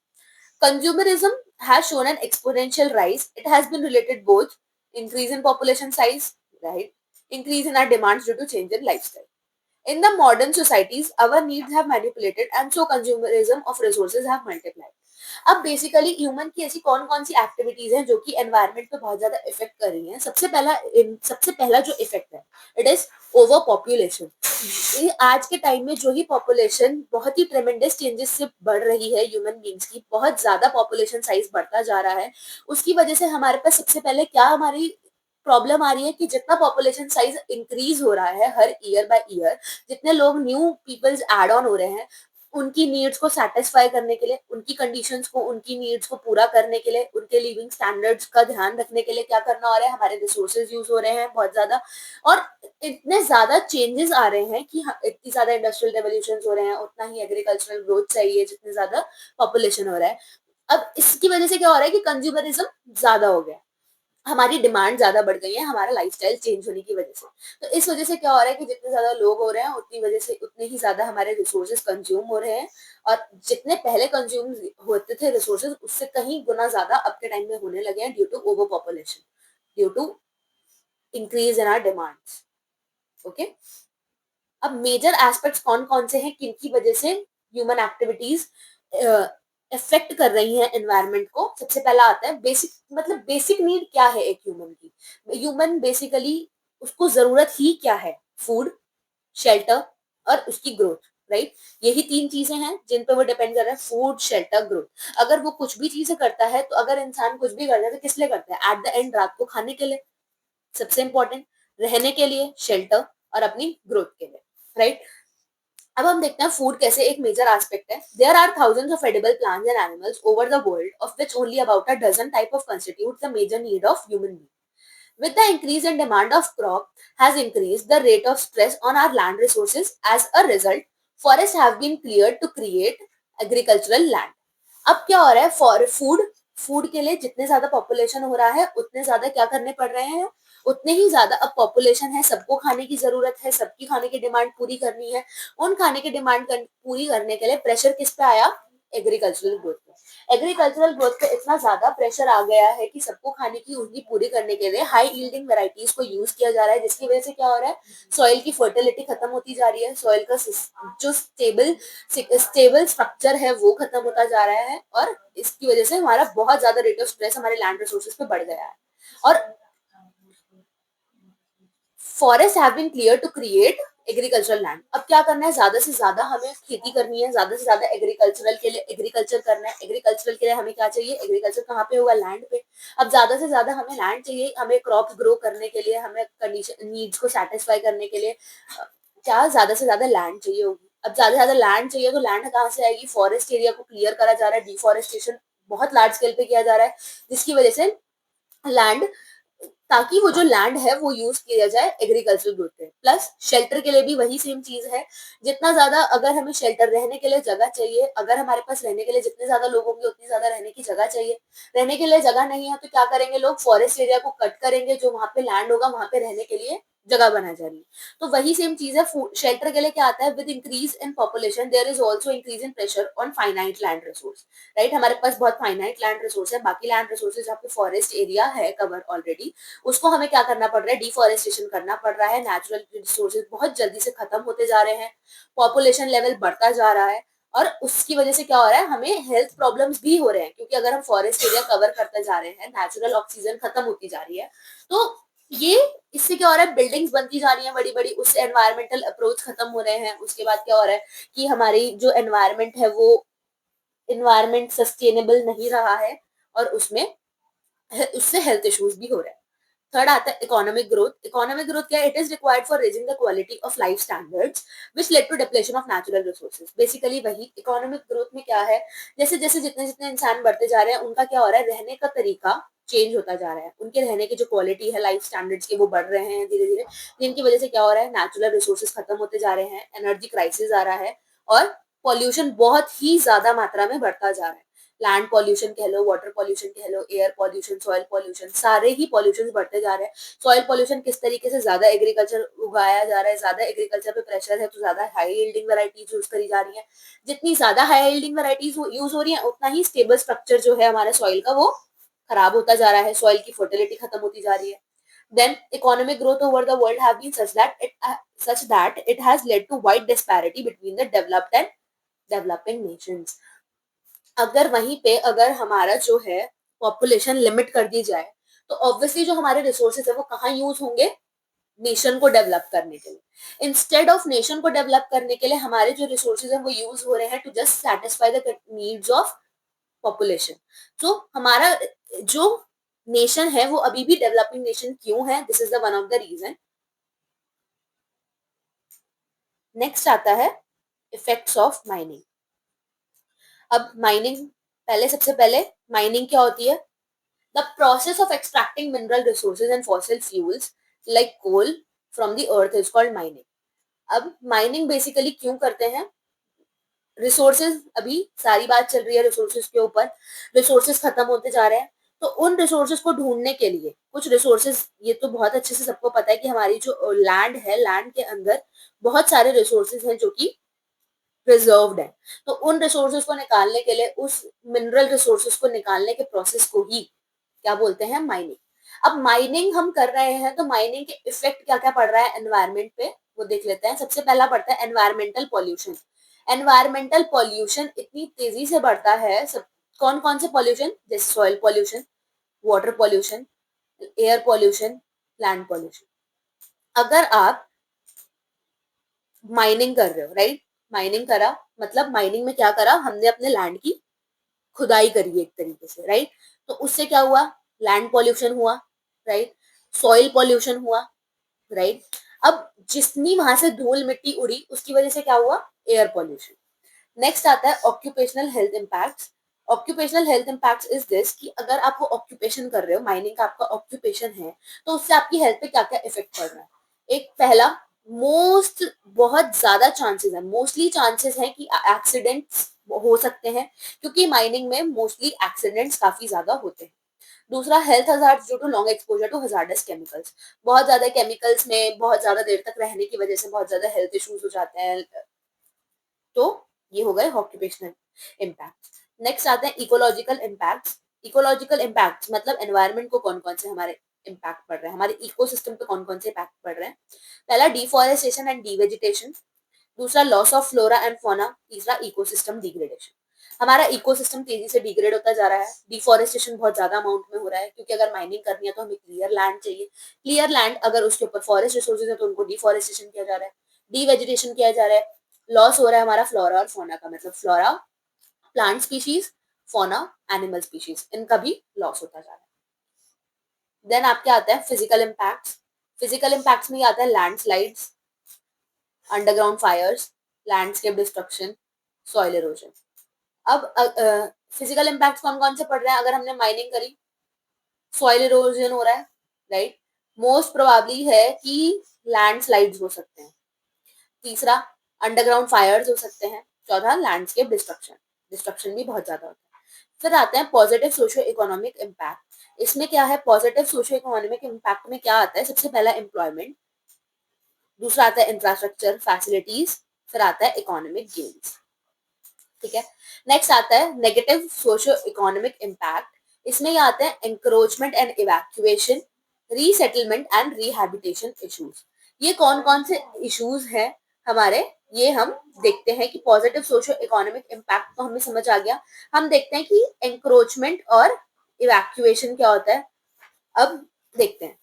Consumerism has shown an exponential rise. It has been related both increase in population size, right? Increase in our demands due to change in lifestyle. In the modern societies, our needs have manipulated and so consumerism of resources have multiplied. अब basically human की ऐसी कौन कौन सी activities हैं जो कि environment पे बहुत ज्यादा इफेक्ट कर रही हैं? सबसे पहला जो इफेक्ट है इट इज ओवर पॉपुलेशन। आज के टाइम में जो ही पॉपुलेशन बहुत ही ट्रेमेंडस चेंजेस से बढ़ रही है, ह्यूमन बींग्स की बहुत ज्यादा पॉपुलेशन साइज बढ़ता जा रहा है, उसकी वजह से हमारे पास सबसे पहले क्या हमारी प्रॉब्लम आ रही है कि जितना पॉपुलेशन साइज इंक्रीज हो रहा है हर ईयर बाय ईयर, जितने लोग न्यू पीपल्स एड ऑन हो रहे हैं, उनकी नीड्स को सेटिस्फाई करने के लिए, उनकी कंडीशंस को, उनकी नीड्स को पूरा करने के लिए, उनके लिविंग स्टैंडर्ड्स का ध्यान रखने के लिए क्या करना हो रहा है, हमारे रिसोर्सेज यूज हो रहे हैं बहुत ज्यादा, और इतने ज्यादा चेंजेस आ रहे हैं कि इतनी ज्यादा इंडस्ट्रियल रेवोल्यूशन हो रहे हैं, उतना ही एग्रीकल्चरल ग्रोथ चाहिए जितने ज्यादा पॉपुलेशन हो रहा है। अब इसकी वजह से क्या हो रहा है कि कंज्यूमरिज्म ज्यादा हो गया, हमारी डिमांड ज्यादा बढ़ गई है हमारा लाइफस्टाइल चेंज होने की वजह से। तो इस वजह से क्या हो रहा है कि जितने ज्यादा लोग हो रहे हैं उतनी वजह से उतने ही ज्यादा हमारे रिसोर्सेज कंज्यूम हो रहे हैं, और जितने पहले कंज्यूम होते थे रिसोर्सेज उससे कहीं गुना ज्यादा अब के टाइम में होने लगे हैं due to over population, due to increase in our demands. Okay, अब मेजर एस्पेक्ट्स कौन कौन से हैं किनकी वजह से ह्यूमन एक्टिविटीज इफेक्ट कर रही हैं एनवायरनमेंट को? सबसे पहला आता है बेसिक, मतलब बेसिक नीड क्या है एक ह्यूमन की? ह्यूमन बेसिकली उसको जरूरत ही क्या है? फूड, शेल्टर और उसकी ग्रोथ, राइट? यही तीन चीजें हैं जिन पे वो डिपेंड कर रहा है, फूड, शेल्टर, ग्रोथ। अगर वो कुछ भी चीजें करता है, तो अगर इंसान कुछ भी करता है तो किस लिए करता है? एट द एंड रात को खाने के लिए, सबसे इंपॉर्टेंट, रहने के लिए, शेल्टर और अपनी ग्रोथ के लिए, राइट? अब हम देखते हैं फूड कैसे एक मेजर एस्पेक्ट है। There are thousands of edible plants and animals over the world, of which only about a dozen type of constitute the major need of human being. With the increase in demand of crop has increased the rate of stress on our land resources. As a result, forests have been cleared to create agricultural land. अब क्या हो रहा है? For food, food के लिए जितने ज्यादा population हो रहा है उतने ज्यादा क्या करने पड़ रहे हैं? उतने ही ज्यादा अब पॉपुलेशन है, सबको खाने की जरूरत है, सबकी खाने की डिमांड पूरी करनी है। उन खाने की डिमांड पूरी करने के लिए प्रेशर किस पे आया? एग्रीकल्चरल ग्रोथ पे। एग्रीकल्चरल ग्रोथ पे इतना ज्यादा प्रेशर आ गया है कि सबको खाने की उनकी पूरी करने के लिए हाई यील्डिंग वेराइटीज को यूज किया जा रहा है, जिसकी वजह से क्या हो रहा है? सॉइल की फर्टिलिटी खत्म होती जा रही है, सॉइल का जो स्टेबल स्ट्रक्चर है वो खत्म होता जा रहा है, और इसकी वजह से हमारा बहुत ज्यादा रेट ऑफ स्ट्रेस हमारे लैंड रिसोर्सेज पे बढ़ गया है। और forest have been clear to create agricultural land. अब क्या करना है? ज्यादा से ज्यादा हमें खेती करनी है, ज्यादा से ज्यादा एग्रीकल्चरल के लिए एग्रीकल्चर करना है। एग्रीकल्चरल के लिए हमें क्या चाहिए? एग्रीकल्चर कहाँ पे होगा? लैंड पे। अब ज्यादा से ज्यादा हमें लैंड चाहिए, हमें क्रॉप्स ग्रो करने के लिए, हमें कंडीशन नीड्स को सेटिस्फाई करने के लिए क्या ज्यादा से ज्यादा लैंड चाहिए होगी। अब ज्यादा से ज्यादा लैंड चाहिए तो लैंड कहाँ से आएगी? फॉरेस्ट एरिया को क्लियर करा जा रहा है, डिफॉरेस्टेशन बहुत लार्ज स्केल पे किया जा रहा है, जिसकी वजह से लैंड, ताकि वो जो लैंड है वो यूज किया जाए एग्रीकल्चर ग्रोथ पे। प्लस शेल्टर के लिए भी वही सेम चीज है, जितना ज्यादा अगर हमें शेल्टर, रहने के लिए जगह चाहिए, अगर हमारे पास रहने के लिए जितने ज्यादा लोग होंगे उतनी ज्यादा रहने की जगह चाहिए। रहने के लिए जगह नहीं है तो क्या करेंगे लोग? फॉरेस्ट एरिया को कट करेंगे, जो वहां पे लैंड होगा वहां पे रहने के लिए जगह बना जा रही है। तो वही सेम चीज है शेल्टर के लिए क्या आता है? With increase in population there is also increase in pressure on finite land resource, right? हमारे पास बहुत फाइनाइट लैंड रिसोर्स है, बाकी लैंड रिसोर्सेज जहाँ पे फॉरेस्ट एरिया है कवर ऑलरेडी, उसको हमें क्या करना पड़ रहा है? डिफॉरेस्टेशन करना पड़ रहा है। नेचुरल रिसोर्सेज बहुत जल्दी से खत्म होते जा रहे हैं, पॉपुलेशन लेवल बढ़ता जा रहा है, और उसकी वजह से क्या हो रहा है? हमें हेल्थ प्रॉब्लम्स भी हो रहे हैं, क्योंकि अगर हम फॉरेस्ट एरिया कवर करते जा रहे हैं, नेचुरल ऑक्सीजन खत्म होती जा रही है, तो ये इससे क्या हो रहा है, बिल्डिंग्स बनती जा रही हैं बड़ी बड़ी, उससे एनवायरमेंटल अप्रोच खत्म हो रहे हैं। उसके बाद क्या हो रहा है कि हमारी जो एनवायरमेंट है वो एनवायरमेंट सस्टेनेबल नहीं रहा है, और उसमें उससे हेल्थ इश्यूज भी हो रहे हैं। थर्ड आता है इकोनॉमिक ग्रोथ। इकोनॉमिक ग्रोथ क्या है, it is required for raising the quality of life standards which led to depletion of natural resources. Basically वही इकोनॉमिक ग्रोथ में क्या है, जैसे जैसे जितने जितने इंसान बढ़ते जा रहे हैं उनका क्या हो रहा है, रहने का तरीका चेंज होता जा रहा है, उनके रहने की जो क्वालिटी है लाइफ स्टैंडर्ड्स के वो बढ़ रहे हैं धीरे धीरे, जिनकी वजह से क्या हो रहा है, नेचुरल रिसोर्सेज खत्म होते जा रहे हैं, एनर्जी क्राइसिस आ रहा है, और पॉल्यूशन बहुत ही ज्यादा मात्रा में बढ़ता जा रहा है। लैंड पॉल्यूशन कह लो, वाटर पॉल्यूशन कह लो, एयर पॉल्यूशन, सॉइल पॉल्यूशन, सारे ही पॉल्यूशन बढ़ते जा रहे हैं। सॉइल पॉल्यूशन किस तरीके से, ज्यादा एग्रीकल्चर उगाया जा रहा है, ज्यादा एग्रीकल्चर पे प्रेशर है तो ज्यादा हाई यील्डिंग वैरायटीज यूज करी जा रही है। जितनी ज्यादा हाई यील्डिंग वैरायटीज यूज हो रही है उतना ही स्टेबल स्ट्रक्चर जो है हमारे सॉइल का वो खराब होता जा रहा है, सॉइल की फर्टिलिटी खत्म होती जा रही है। Then economic growth over the world have been such that it has led to wide disparity between the developed and developing nations. अगर वहीं पे अगर हमारा जो है पॉपुलेशन लिमिट कर दी जाए, तो ऑब्वियसली जो हमारे रिसोर्सेज है वो कहाँ यूज होंगे, नेशन को डेवलप करने के लिए। इंस्टेड ऑफ नेशन को डेवलप करने के लिए हमारे जो रिसोर्सेज है वो यूज हो रहे हैं to just satisfy the needs of population. तो हमारा जो नेशन है वो अभी भी डेवलपिंग नेशन क्यों है, this is the one of the reason. Next आता है इफेक्ट्स ऑफ माइनिंग। अब माइनिंग, पहले सबसे पहले माइनिंग क्या होती है, the process of extracting mineral resources and fossil fuels like coal from the earth is called mining. अब माइनिंग बेसिकली क्यों करते हैं, रिसोर्सेज, अभी सारी बात चल रही है रिसोर्सेज के ऊपर, रिसोर्सेज खत्म होते जा रहे हैं, तो उन रिसोर्सेज को ढूंढने के लिए कुछ रिसोर्सेज, ये तो बहुत अच्छे से सबको पता है कि हमारी जो लैंड है, लैंड के अंदर बहुत सारे रिसोर्सेज हैं जो कि प्रिजर्व्ड है। तो उन रिसोर्सेज को निकालने के लिए, उस मिनरल रिसोर्सेज को निकालने के प्रोसेस को ही क्या बोलते हैं, माइनिंग। अब माइनिंग हम कर रहे हैं तो माइनिंग के इफेक्ट क्या क्या पड़ रहा है एनवायरमेंट पे वो देख लेते हैं। सबसे पहला पड़ता है एनवायरमेंटल पॉल्यूशन। एनवायरमेंटल पॉल्यूशन इतनी तेजी से बढ़ता है, सब कौन कौन से पॉल्यूशन, जैसे soil pollution, water pollution, air pollution, land pollution. अगर आप माइनिंग कर रहे हो, राइट, माइनिंग करा मतलब माइनिंग में क्या करा, हमने अपने लैंड की खुदाई करी एक तरीके से, राइट, तो उससे क्या हुआ, लैंड पॉल्यूशन हुआ, राइट, सॉइल पॉल्यूशन हुआ, राइट। अब जितनी वहां से धूल मिट्टी उड़ी उसकी वजह से क्या हुआ, एयर पॉल्यूशन। नेक्स्ट आता है occupational health impacts. Occupational health impacts is this कि अगर आप वो ऑक्यूपेशन कर रहे हो, माइनिंग का आपका ऑक्यूपेशन है, तो उससे आपकी हेल्थ पे क्या क्या इफेक्ट पड़ रहा है। एक पहला, मोस्ट बहुत ज्यादा चांसेस है, मोस्टली चांसेस है कि एक्सीडेंट्स हो सकते हैं, क्योंकि माइनिंग में मोस्टली एक्सीडेंट्स काफी ज्यादा होते हैं। दूसरा, health hazard due to long exposure to hazardous chemicals. बहुत ज्यादा केमिकल्स में बहुत ज्यादा देर तक रहने की वजह से बहुत ज्यादा हेल्थ इश्यूज हो जाते हैं। तो ये हो गए ऑक्यूपेशनल इम्पैक्ट। नेक्स्ट आते हैं इकोलॉजिकल इम्पैक्ट। इकोलॉजिकल इम्पैक्ट मतलब एनवायरमेंट को कौन कौन से हमारे इम्पैक्ट पड़ रहे हैं, हमारे इकोसिस्टम पे कौन कौन से इम्पैक्ट पड़ रहे हैं। पहला, डिफॉरेस्टेशन एंड डीवेजिटेशन। दूसरा, loss of flora and fauna. तीसरा, इकोसिस्टम डिग्रेडेशन। हमारा इकोसिस्टम तेजी से डिग्रेड होता जा रहा है, डिफॉरेस्टेशन बहुत ज्यादा अमाउंट में हो रहा है, क्योंकि अगर माइनिंग करनी है तो हमें क्लियर लैंड चाहिए। क्लियर लैंड अगर उसके ऊपर फॉरेस्ट रिसोर्सेज है तो उनको डिफॉरेस्टेशन किया जा रहा है, डीवेजिटेशन किया जा रहा है। लॉस हो रहा है हमारा फ्लोरा और फोना का, मतलब फ्लोरा प्लांट स्पीशीज, फोना एनिमल स्पीशीज, इनका भी लॉस होता जा रहा है। देन आपके आता है फिजिकल इम्पैक्ट्स। फिजिकल इम्पैक्ट्स में आता है landslides, underground fires, landscape destruction, soil erosion. अब फिजिकल इम्पैक्ट कौन कौन से पड़ रहे हैं, अगर हमने माइनिंग करी, सॉइल इरोजन हो रहा है, राइट, मोस्ट प्रोबेबली है कि लैंडस्लाइड्स हो सकते हैं। तीसरा, अंडरग्राउंड फायर्स हो सकते हैं। चौथा, लैंडस्केप डिस्ट्रक्शन, डिस्ट्रक्शन भी बहुत ज्यादा होता है। फिर आते हैं पॉजिटिव सोशियो इकोनॉमिक इम्पैक्ट। इसमें क्या है, पॉजिटिव सोशियो इकोनॉमिक इम्पैक्ट में क्या आता है, सबसे पहला एम्प्लॉयमेंट, दूसरा आता है इंफ्रास्ट्रक्चर फैसिलिटीज, फिर आता है इकोनॉमिक गेन्स। ठीक है। नेक्स्ट आता है नेगेटिव सोशियो इकोनॉमिक इम्पैक्ट। इसमें ये आते हैं encroachment and evacuation, resettlement and rehabilitation issues. ये कौन कौन से इश्यूज हैं हमारे, ये हम देखते हैं कि पॉजिटिव सोशियो इकोनॉमिक इम्पैक्ट तो हमें समझ आ गया। हम देखते हैं कि एंक्रोचमेंट और इवैक्यूएशन क्या होता है। अब देखते हैं,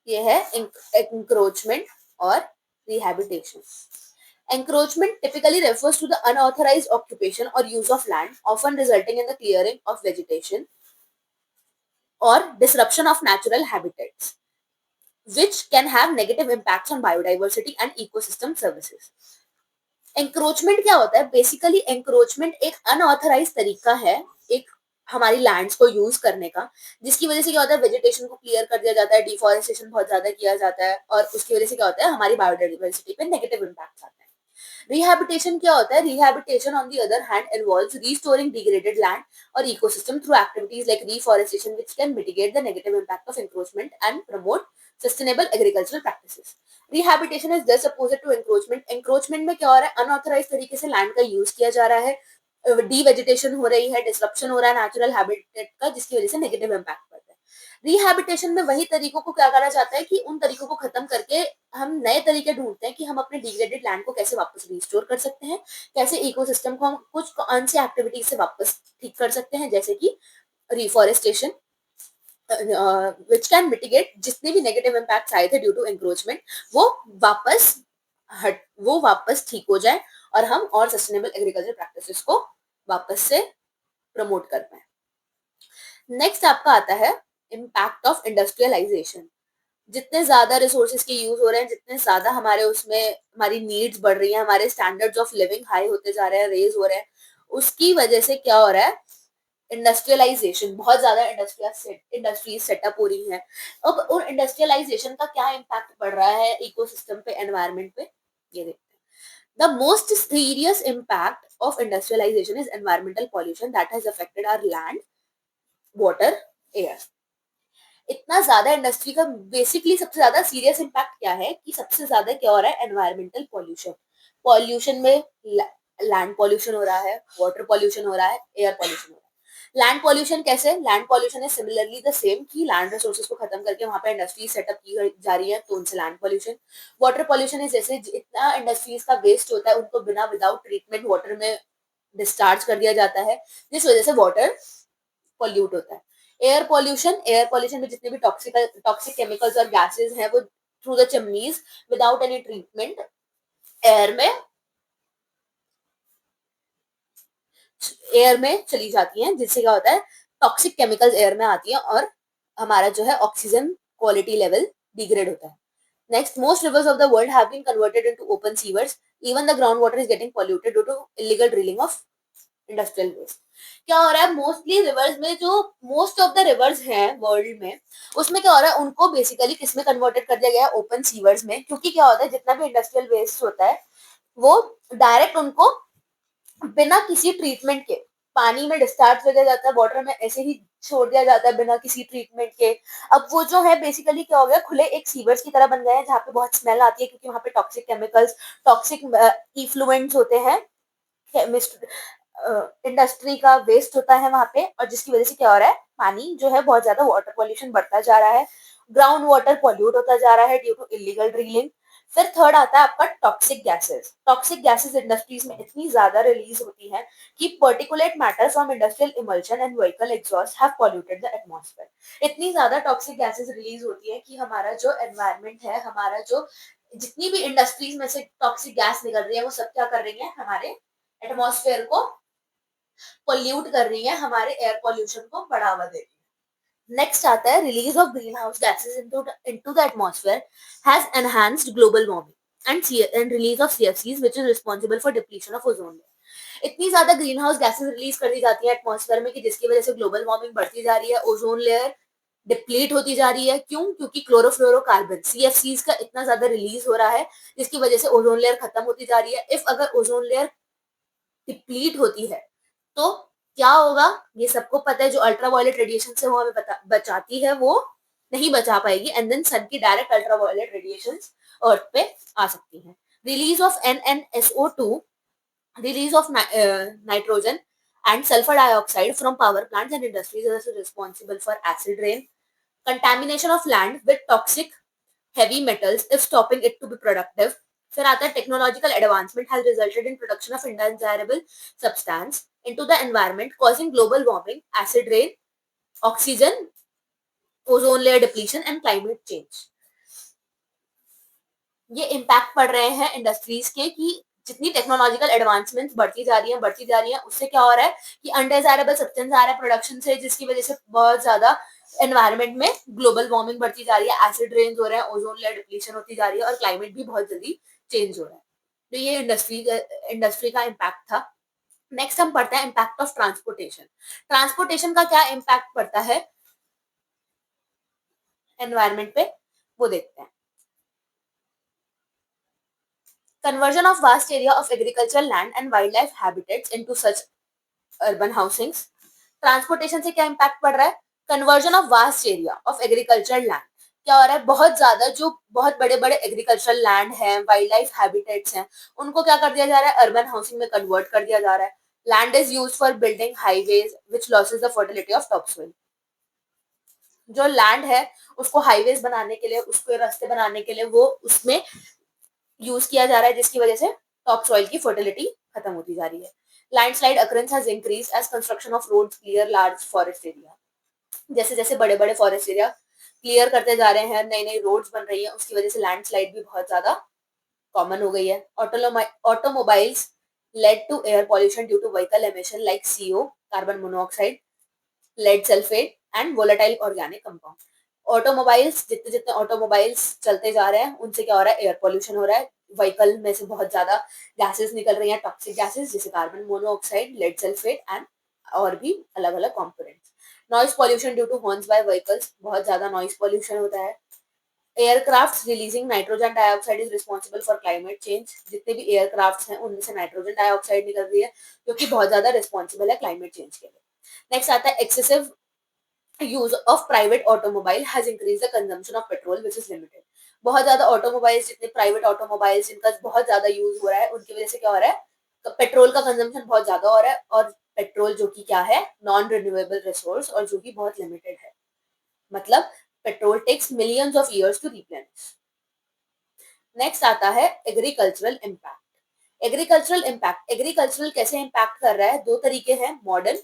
ये है encroachment और rehabilitation. Encroachment typically refers to the unauthorized occupation or use of land, often resulting in the clearing of vegetation or disruption of natural habitats, which can have negative impacts on biodiversity and ecosystem services. Encroachment क्या होता है? Basically encroachment एक unauthorized तरीका है एक हमारी lands को use करने का, जिसकी वजह से क्या होता है? वेजिटेशन को क्लियर कर दिया जाता है, डिफॉरेस्टेशन बहुत ज्यादा किया जाता है, और उसकी वजह से क्या होता है? हमारी बायोडाइवर्सिटी पे नेगेटिव इम्पैक्ट आते हैं. Rehabilitation क्या होता है? Rehabilitation on the other hand involves restoring degraded land or ecosystem through activities like reforestation, which can mitigate the negative impact of encroachment and promote sustainable agricultural practices. Rehabilitation is thus opposite to encroachment. Encroachment में क्या हो रहा है? Unauthorized तरीके से land का use किया जा रहा है, डीवेजिटेशन हो रही है, डिसरप्शन हो रहा है नेचुरल हैबिटेट का, जिसकी वजह से नेगेटिव इम्पैक्ट पड़ता है. रिहैबिटेशन में वही तरीकों को क्या करा जाता है कि उन तरीकों को खत्म करके हम नए तरीके ढूंढते हैं कि हम अपने डिग्रेडेड लैंड को कैसे वापस रिस्टोर कर सकते हैं, कैसे इकोसिस्टम को हम कुछ कौन सी एक्टिविटीज से वापस ठीक कर सकते हैं, जैसे कि रिफॉरेस्टेशन, विच कैन मिटिगेट जितने भी नेगेटिव इम्पैक्ट्स आए थे ड्यू टू एंक्रोचमेंट, वो वापस वो वापस ठीक हो जाए और हम और सस्टेनेबल एग्रीकल्चर प्रैक्टिसेस को वापस से प्रमोट कर पाए. नेक्स्ट आपका आता है इम्पैक्ट ऑफ इंडस्ट्रियलाइजेशन. जितने ज्यादा रिसोर्सेज के यूज हो रहे हैं, जितने ज्यादा हमारे उसमें हमारी नीड्स बढ़ रही है, हमारे स्टैंडर्ड्स ऑफ लिविंग हाई होते जा रहे हैं, रेज हो रहे हैं, उसकी वजह से क्या हो रहा है? इंडस्ट्रियलाइजेशन, बहुत ज्यादा इंडस्ट्रीज सेटअप हो रही है. अब उन इंडस्ट्रियलाइजेशन का क्या इम्पैक्ट पड़ रहा है इकोसिस्टम पे, एनवायरमेंट पे, ये देखते हैं. The most serious impact of industrialization is environmental pollution that has affected our land, water, air. इतना ज्यादा इंडस्ट्री का बेसिकली सबसे ज्यादा सीरियस इम्पैक्ट क्या है कि सबसे ज्यादा क्या हो रहा है? Environmental pollution. पॉल्यूशन में लैंड पॉल्यूशन हो रहा है, वाटर पॉल्यूशन हो रहा है, एयर पॉल्यूशन हो रहा है. लैंड पॉल्यूशन कैसे? लैंड पॉल्यूशन है सिमिलरली द सेम कि लैंड रिसोर्सेज को खत्म करके वहां पे इंडस्ट्री सेटअप की जा रही है, तो उनसे लैंड पॉल्यूशन. वाटर पॉल्यूशन है जैसे इतना इंडस्ट्रीज का वेस्ट होता है, उनको बिना विदाउट ट्रीटमेंट वाटर में डिस्चार्ज कर दिया जाता है, जिस वजह से वाटर पॉल्यूट होता है. एयर पॉल्यूशन में जितने भी टॉक्सिक केमिकल्स और गैसेस हैं, वो through the chimneys without any treatment air में चली जाती हैं, जिससे क्या होता है? टॉक्सिक केमिकल्स एयर में आती हैं और हमारा जो है ऑक्सीजन क्वालिटी लेवल डिग्रेड होता है. Next, most rivers of the world have been converted into open sewers. Even the groundwater is getting polluted due to illegal drilling of industrial waste. क्या हो रहा है? मोस्टली रिवर्स में जो most of the reverse हैं world में, उसमें क्या हो रहा है? उनको बेसिकली किस में कन्वर्टेड कर दिया गया है? ओपन सीवर्स में. क्योंकि क्या होता है? जितना भी इंडस्ट्रियल वेस्ट होता है, वो डायरेक्ट उनको बिना किसी ट्रीटमेंट के पानी में डिस्चार्ज कर दिया जाता है, वाटर में ऐसे ही छोड़ दिया जाता है बिना किसी ट्रीटमेंट के. अब वो जो है बेसिकली क्या हो गया? खुले एक सीवर्स की तरह बन गए हैं, जहाँ पे बहुत स्मेल आती है, क्योंकि वहां पे टॉक्सिक केमिकल्स, टॉक्सिक इफ्लुएंट्स होते हैं, इंडस्ट्री का वेस्ट होता है वहां पे, और जिसकी वजह से क्या हो रहा है? पानी जो है बहुत ज्यादा वाटर पॉल्यूशन बढ़ता जा रहा है, ग्राउंड वाटर पॉल्यूट होता जा रहा है ड्यू टू इलीगल ड्रिलिंग. फिर थर्ड आता है आपका toxic gases. Toxic gases industries में इतनी ज्यादा रिलीज होती है कि particulate matter from industrial emulsion and vehicle exhaust have polluted the atmosphere. इतनी ज्यादा टॉक्सिक गैसेस रिलीज होती है कि हमारा जो एनवायरमेंट है, हमारा जो जितनी भी इंडस्ट्रीज में से टॉक्सिक गैस निकल रही है, वो सब क्या कर रही है? हमारे एटमॉस्फेयर को पोल्यूट कर रही है, हमारे एयर पॉल्यूशन को बढ़ावा दे रही है. नेक्स्ट आता है release of greenhouse gases into the atmosphere has enhanced global warming and release of CFCs which is responsible for depletion of ozone layer. इतनी ज्यादा ग्रीन हाउस गैसेज रिलीज कर दी जाती है एटमॉस्फेयर में कि जिसकी वजह से ग्लोबल वार्मिंग बढ़ती जा रही है, ओजोन लेयर डिप्लीट होती जा रही है. क्यों? क्योंकि क्लोरोफ्लोरोकार्बन सीएफसीज का इतना ज्यादा रिलीज हो रहा है, जिसकी वजह से ओजोन लेयर खत्म होती जा रही है. इफ अगर ओजोन लेयर डिप्लीट होती है तो क्या होगा? ये सबको पता है, जो अल्ट्रावायलेट रेडिएशन से वो हमें बचाती है, वो नहीं बचा पाएगी, एंड देन सन की डायरेक्ट अल्ट्रावायलेट रेडिएशन अर्थ पे आ सकती है. Release of NnSO2, release of nitrogen and sulphur dioxide from power plants and industries is responsible for acid rain, contamination of land with toxic heavy metals if stopping it to be productive. फिर आता है technological advancement has resulted in production of endangerable substance into the environment causing global warming, acid rain, oxygen, ozone layer depletion and climate change. ये impact पड़ रहे हैं industries के कि जितनी टेक्नोलॉजिकल एडवांसमेंट्स बढ़ती जा रही है, उससे क्या हो रहा है कि अनडिजायरेबल सब्सटेंस आ रहा है प्रोडक्शन से, जिसकी वजह से बहुत ज्यादा एनवायरनमेंट में ग्लोबल वार्मिंग बढ़ती जा रही है, एसिड रेन्स हो रहे हैं, ओजोन लेयर डिप्लीशन होती जा रही है और क्लाइमेट भी बहुत जल्दी चेंज हो रहा है। तो ये इंडस्ट्री का इम्पैक्ट था। नेक्स्ट हम पढ़ते हैं इम्पैक्ट ऑफ ट्रांसपोर्टेशन। ट्रांसपोर्टेशन का क्या इम्पैक्ट पड़ता है एनवायरनमेंट पे, वो देखते हैं। Conversion of vast area of agricultural land and wildlife habitats into such urban housings. Transportation से क्या इम्पैक्ट पड़ रहा है? Conversion of vast area of agricultural land. क्या हो रहा है, बहुत ज्यादा जो बहुत बड़े बड़े एग्रीकल्चरल लैंड है, वाइल्ड लाइफ हैबिटेट्स हैं, उनको क्या कर दिया जा रहा है, अर्बन हाउसिंग में कन्वर्ट कर दिया जा रहा है। Land is use for building highways which losses the fertility of topsoil. जो लैंड है उसको हाईवेज बनाने के लिए, उसको रास्ते बनाने के लिए वो उसमें यूज किया जा रहा है, जिसकी वजह से टॉप सॉइल की फर्टिलिटी खत्म होती जा रही है। Landslide occurrence has increase as construction of roads clear large forest area. जैसे जैसे बड़े बड़े फॉरेस्ट एरिया क्लियर करते जा रहे हैं, नई नई रोड्स बन रही है, उसकी वजह से लैंडस्लाइड भी बहुत ज्यादा कॉमन हो गई है। Automobiles lead to air pollution due to vehicle emission like CO, carbon monoxide, lead sulphate and volatile organic compound. Automobiles, जितने जितने ऑटोमोबाइल्स चलते जा रहे हैं उनसे क्या हो रहा है, एयर पॉल्यूशन हो रहा है। व्हीकल में से बहुत ज्यादा गैसेस निकल रही हैं, टॉक्सिक गैसेस, जैसे carbon monoxide, lead sulphate and और भी अलग अलग components. Noise pollution due to horns by vehicles, बहुत ज्यादा नॉइज पॉल्यूशन होता है। Aircraft releasing nitrogen dioxide is responsible for climate change. जितने भी एयरक्राफ्ट हैं उनमें से नाइट्रोजन डाइऑक्साइड निकल रही है, जो कि बहुत ज्यादा रिस्पॉन्सिबल है क्लाइमेट चेंज के लिए। नेक्स्ट आता है excessive use of private automobile has increased the consumption of petrol which is limited। बहुत ज्यादा ऑटोमोबाइल्स, जितने प्राइवेट ऑटोमोबाइल्स जिनका बहुत ज्यादा यूज हो रहा है, उनकी वजह से क्या हो रहा है, पेट्रोल का कंजम्पशन बहुत ज्यादा हो रहा है। और पेट्रोल जो कि क्या है, नॉन रिन्यूएबल रिसोर्स, और जो कि बहुत लिमिटेड है, मतलब petrol takes millions of years to replenish. Next आता है agricultural impact. Agricultural impact, agricultural कैसे इम्पैक्ट कर रहा है, दो तरीके हैं, मॉडर्न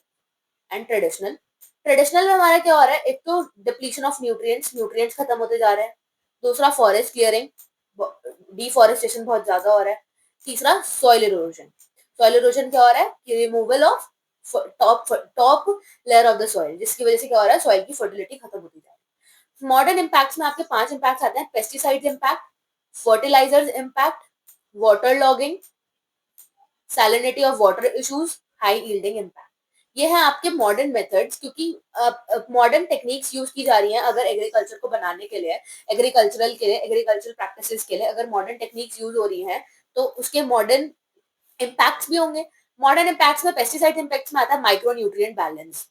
एंड ट्रेडिशनल। ट्रेडिशनल में हमारा क्या हो रहा है, एक तो डिप्लीशन ऑफ न्यूट्रिएंट्स, न्यूट्रिएंट्स खत्म होते जा रहे हैं। दूसरा फॉरेस्ट क्लियरिंग, डिफॉरेस्टेशन बहुत ज्यादा हो रहा है। तीसरा सॉइल इरोजन। सॉइल इरोजन क्या हो रहा है कि removal of top layer of the soil, जिसकी वजह से क्या हो रहा है, सॉइल की फर्टिलिटी खत्म होती जा रही है। मॉडर्न इम्पैक्ट्स में आपके 5 इम्पैक्ट्स आते हैं। Pesticides impact, fertilisers impact, water logging, salinity of water issues, high yielding impact. ये है आपके मॉडर्न मेथड्स, क्योंकि मॉडर्न टेक्निक्स यूज की जा रही हैं अगर एग्रीकल्चर को बनाने के लिए, एग्रीकल्चरल प्रैक्टिसेस के लिए अगर मॉडर्न टेक्निक्स यूज हो रही हैं, तो उसके मॉडर्न इम्पैक्ट्स भी होंगे। मॉडर्न इम्पैक्ट्स में पेस्टिसाइड इम्पैक्ट्स में आता है माइक्रो न्यूट्रिएंट बैलेंस।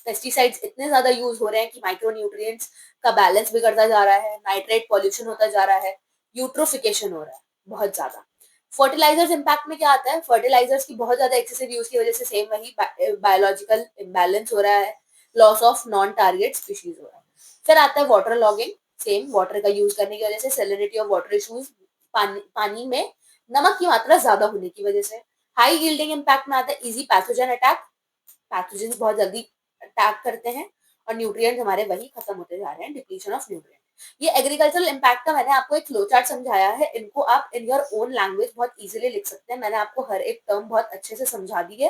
पेस्टिसाइड्स इतने ज्यादा यूज हो रहे हैं कि माइक्रो न्यूट्रिएंट्स का बैलेंस बिगड़ता जा रहा है, नाइट्रेट पॉल्यूशन होता जा रहा है, यूट्रोफिकेशन हो रहा है बहुत ज्यादा। फर्टिलाइजर्स इम्पैक्ट में क्या आता है, फर्टिलाइजर्स की बहुत ज्यादा एक्सेसिव यूज की वजह से सेम वही बायोलॉजिकल इम्बैलेंस हो रहा है, loss of non target species हो रहा है। फिर आता है वाटर लॉगिंग, सेम वाटर का यूज करने की वजह से, सैलिनिटी ऑफ वाटर इशूज, पानी में नमक की मात्रा ज्यादा होने की वजह से। हाई यील्डिंग इम्पैक्ट में आता है इजी पैथोजन अटैक, पैथोजन बहुत जल्दी अटैक करते हैं, और न्यूट्रिएंट्स हमारे वही खत्म होते जा रहे हैं, डिप्लीशन ऑफ न्यूट्रिएंट। ये एग्रीकल्चरल इम्पैक्ट का मैंने आपको एक फ्लो चार्ट समझाया है, इनको आप इन योर ओन लैंग्वेज बहुत इजीली लिख सकते हैं। मैंने आपको हर एक टर्म बहुत अच्छे से समझा दी है,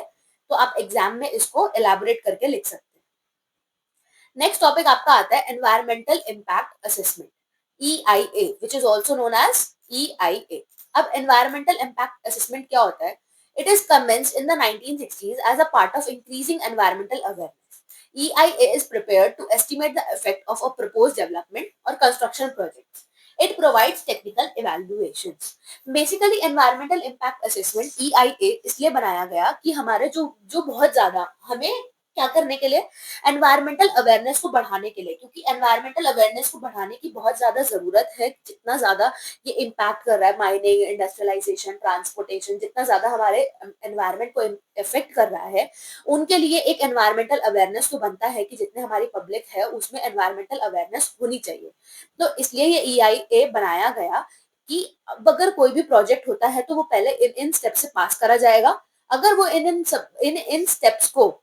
तो आप एग्जाम में इसको एलैबोरेट करके लिख सकते हैं। नेक्स्ट टॉपिक आपका आता है environmental impact assessment, EIA, which is also known as EIA। अब एनवायरमेंटल इम्पैक्ट असेसमेंट क्या होता है? It is commenced in the 1960s as a part of increasing environmental awareness. EIA is prepared to estimate the effect of a proposed development or construction project. It provides technical evaluations. Basically, environmental impact assessment EIA इसलिए बनाया गया कि हमारे जो जो बहुत ज्यादा हमें क्या करने के लिए, एनवायरमेंटल अवेयरनेस को बढ़ाने के लिए, क्योंकि एनवायरमेंटल अवेयरनेस को बढ़ाने की बहुत ज्यादा जरूरत है। जितना ज्यादा ये इम्पैक्ट कर रहा है, माइनिंग, इंडस्ट्रियलाइजेशन, ट्रांसपोर्टेशन, जितना ज्यादा हमारे एनवायरमेंट को इफेक्ट कर रहा है, उनके लिए एक एनवायरमेंटल अवेयरनेस तो बनता है कि जितने हमारी पब्लिक है उसमें एनवायरमेंटल अवेयरनेस होनी चाहिए। तो इसलिए ये EIA बनाया गया कि अब अगर कोई भी प्रोजेक्ट होता है तो वो पहले इन इन स्टेप से पास करा जाएगा। अगर वो इन स्टेप्स को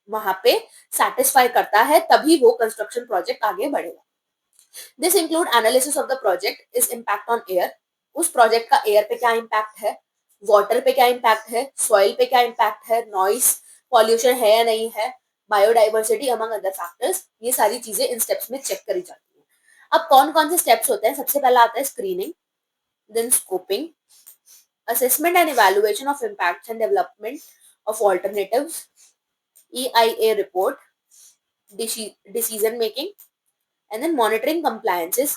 वहां पे सेटिस्फाई करता है, तभी वो कंस्ट्रक्शन प्रोजेक्ट आगे बढ़ेगा। This include analysis of the project, is impact on air, उस प्रोजेक्ट का एयर पे क्या इम्पैक्ट है, वाटर पे क्या इम्पैक्ट है, सॉइल पे क्या इम्पैक्ट है, नॉइस पॉल्यूशन है या नहीं है, बायोडाइवर्सिटी अमंग अदर फैक्टर्स, ये सारी चीजें इन स्टेप्स में चेक करी जाती है। अब कौन कौन से स्टेप्स होते हैं, सबसे पहला आता है screening, then scoping, assessment and evaluation of impacts and development of alternatives, EIA report, decision making, and then monitoring compliances,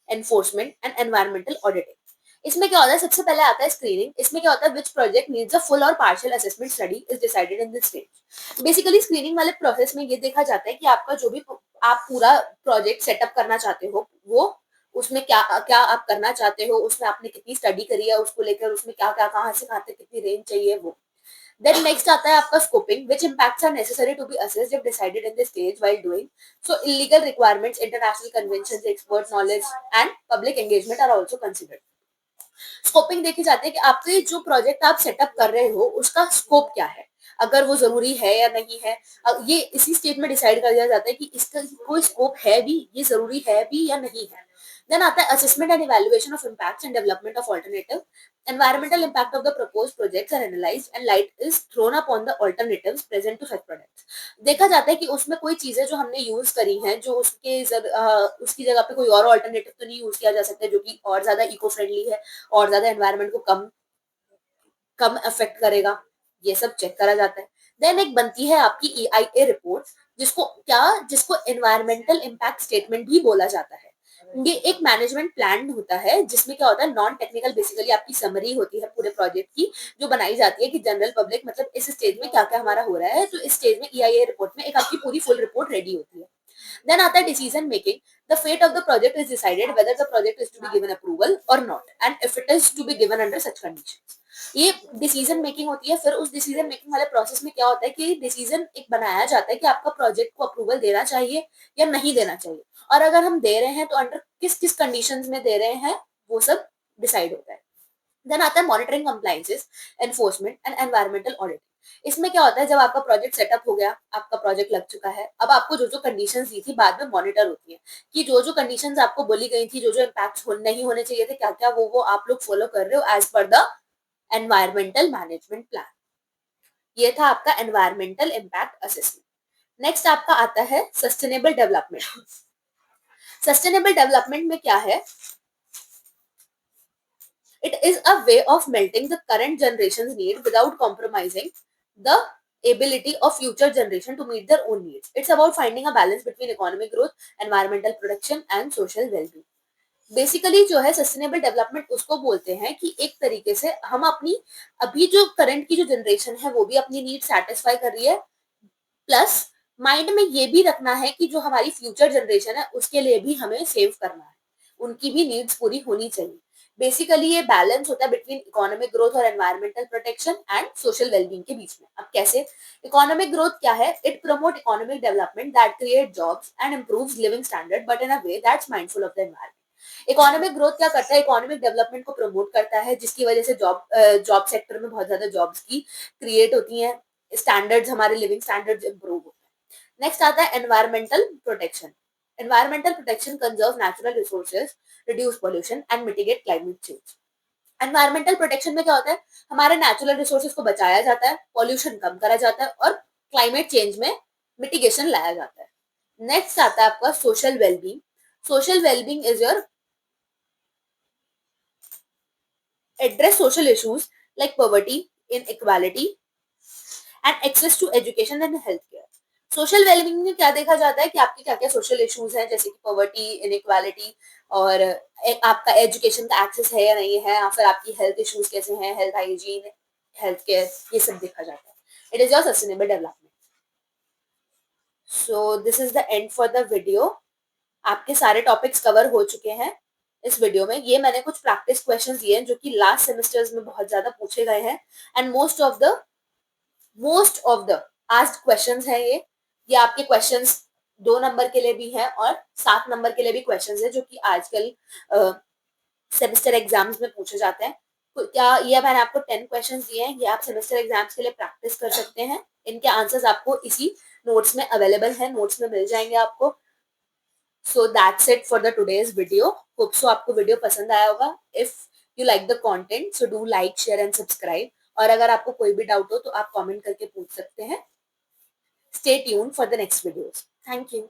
enforcement and environmental auditing. इसमें क्या होता है, सबसे पहले आता है स्क्रीनिंग। इसमें क्या होता है, which project needs a full और partial assessment study is decided in this stage. Basically screening वाले प्रोसेस में ये देखा जाता है कि आपका जो भी आप पूरा प्रोजेक्ट सेटअप करना चाहते हो, वो उसमें क्या क्या आप करना चाहते हो, उसमें आपने कितनी स्टडी करी है उसको लेकर, उसमें क्या क्या कहाँ से कहाँ तक कितनी रेंज चाहिए वो। देन नेक्स्ट आता है आपका scoping, which impacts are necessary to be assessed if decided in this stage while doing so. Illegal requirements, international conventions, expert knowledge and public engagement are also considered. Scoping देखी जाती है कि आपके जो project आप सेटअप कर रहे हो उसका स्कोप क्या है, अगर वो जरूरी है या नहीं है। ये इसी स्टेज में डिसाइड कर दिया जाता है कि इसका कोई स्कोप है भी, ये जरूरी है भी या नहीं है। देन आता है assessment and evaluation of impacts and development of alternative. Environmental impact of the proposed projects are analyzed and light is thrown upon the alternatives present to such products. देखा जाता है कि उसमें कोई चीजें जो हमने यूज करी हैं, जो उसकी जगह पे कोई और ऑल्टरनेटिव तो नहीं यूज किया जा सकता जो कि और ज्यादा इको फ्रेंडली है और ज्यादा एनवायरनमेंट को कम कम अफेक्ट करेगा, ये सब चेक करा जाता है। देन एक बनती है आपकी EIA रिपोर्ट, जिसको एनवायरमेंटल इम्पैक्ट स्टेटमेंट भी बोला जाता है। ये एक मैनेजमेंट प्लान होता है जिसमें क्या होता है, नॉन टेक्निकल बेसिकली आपकी समरी होती है पूरे प्रोजेक्ट की, जो बनाई जाती है कि जनरल पब्लिक मतलब इस स्टेज में क्या क्या हमारा हो रहा है, तो इस स्टेज में EIA रिपोर्ट में एक आपकी पूरी फुल रिपोर्ट रेडी होती है। Then आता है decision making. The fate of the project is decided whether the project is to be given approval or not, and if it is to be given under such conditions. ये decision making होती है। फिर उस decision making वाले process में क्या होता है कि डिसीजन एक बनाया जाता है कि आपका प्रोजेक्ट को अप्रूवल देना चाहिए या नहीं देना चाहिए, और अगर हम दे रहे हैं तो अंडर किस किस कंडीशंस में दे रहे हैं, वो सब डिसाइड होता है। देन आता है monitoring compliances, enforcement and environmental audit. इसमें क्या होता है, जब आपका प्रोजेक्ट सेटअप हो गया, आपका प्रोजेक्ट लग चुका है, अब आपको जो जो कंडीशंस दी थी बाद में मॉनिटर होती है कि जो जो कंडीशंस आपको बोली गई थी, जो जो इम्पैक्ट्स नहीं होने चाहिए थे, क्या क्या वो आप लोग फॉलो कर रहे हो as per the environmental management plan. ये था आपका एनवायरमेंटल इम्पैक्ट असेसमेंट। नेक्स्ट आपका आता है सस्टेनेबल डेवलपमेंट। सस्टेनेबल डेवलपमेंट में क्या है, it is a way of melting the current generation's need without compromising the ability of future generation to meet their own needs. It's about finding a balance between economic growth, environmental protection and social well-being. Basically जो है sustainable development उसको बोलते हैं कि एक तरीके से हम अपनी अभी जो करंट की जो जनरेशन है वो भी अपनी नीड सेटिस्फाई कर रही है, प्लस माइंड में ये भी रखना है कि जो हमारी फ्यूचर जनरेशन है उसके लिए भी हमें सेव करना है, उनकी भी नीड्स पूरी होनी चाहिए। बेसिकली ये बैलेंस होता है बिटवीन इकोनॉमिक ग्रोथ और environmental protection and social wellbeing के बीच में। अब कैसे, इकोनॉमिक ग्रोथ क्या है, it promote economic development that create jobs and improves living standard but in a way that's mindful of the environment. Economic growth क्या करता है, इकोनॉमिक डेवलपमेंट को प्रमोट करता है, जिसकी वजह से जॉब सेक्टर में बहुत ज्यादा जॉब्स की क्रिएट होती हैं, स्टैंडर्ड्स हमारे लिविंग स्टैंडर्ड्स इंप्रूव होते हैं। नेक्स्ट आता है environmental protection. Environmental protection conserve natural resources, reduce pollution and mitigate climate change. Environmental protection में क्या होता है, हमारे नेचुरल रिसोर्सेज को बचाया जाता है, पॉल्यूशन कम करा जाता है और क्लाइमेट चेंज में मिटिगेशन लाया जाता है। नेक्स्ट आता है आपका social wellbeing. Social wellbeing is your address social issues like poverty, inequality, and access to education and healthcare. Social wellbeing में क्या देखा जाता है कि आपके क्या क्या सोशल इश्यूज हैं, जैसे कि पॉवर्टी, इनइक्वालिटी, और आपका एजुकेशन का एक्सेस है या नहीं है, या फिर आपकी हेल्थ इश्यूज कैसे हैं, हेल्थ हाइजीन, हेल्थ केयर, ये सब देखा जाता है। It is your sustainable development. So this is the end for the video. आपके सारे टॉपिक्स कवर हो चुके हैं इस वीडियो में। ये मैंने कुछ प्रैक्टिस क्वेश्चंस दिए हैं जो कि लास्ट सेमेस्टर्स में बहुत ज्यादा पूछे गए हैं, and most of the asked questions हैं ये आपके क्वेश्चंस 2 नंबर के लिए भी हैं और 7 नंबर के लिए भी क्वेश्चंस है, जो कि आजकल सेमेस्टर एग्जाम्स में पूछे जाते हैं। तो क्या ये मैंने आपको 10 क्वेश्चंस दिए हैं, ये आप सेमेस्टर एग्जाम्स के लिए प्रैक्टिस कर सकते हैं। इनके आंसर्स आपको इसी नोट्स में अवेलेबल है, नोट्स में मिल जाएंगे आपको। So that's it for the today's video. Hope so आपको वीडियो पसंद आया होगा। If you like the content, so do like, share and subscribe. और अगर आपको कोई भी डाउट हो तो आप कमेंट करके पूछ सकते हैं. Stay tuned for the next videos. Thank you.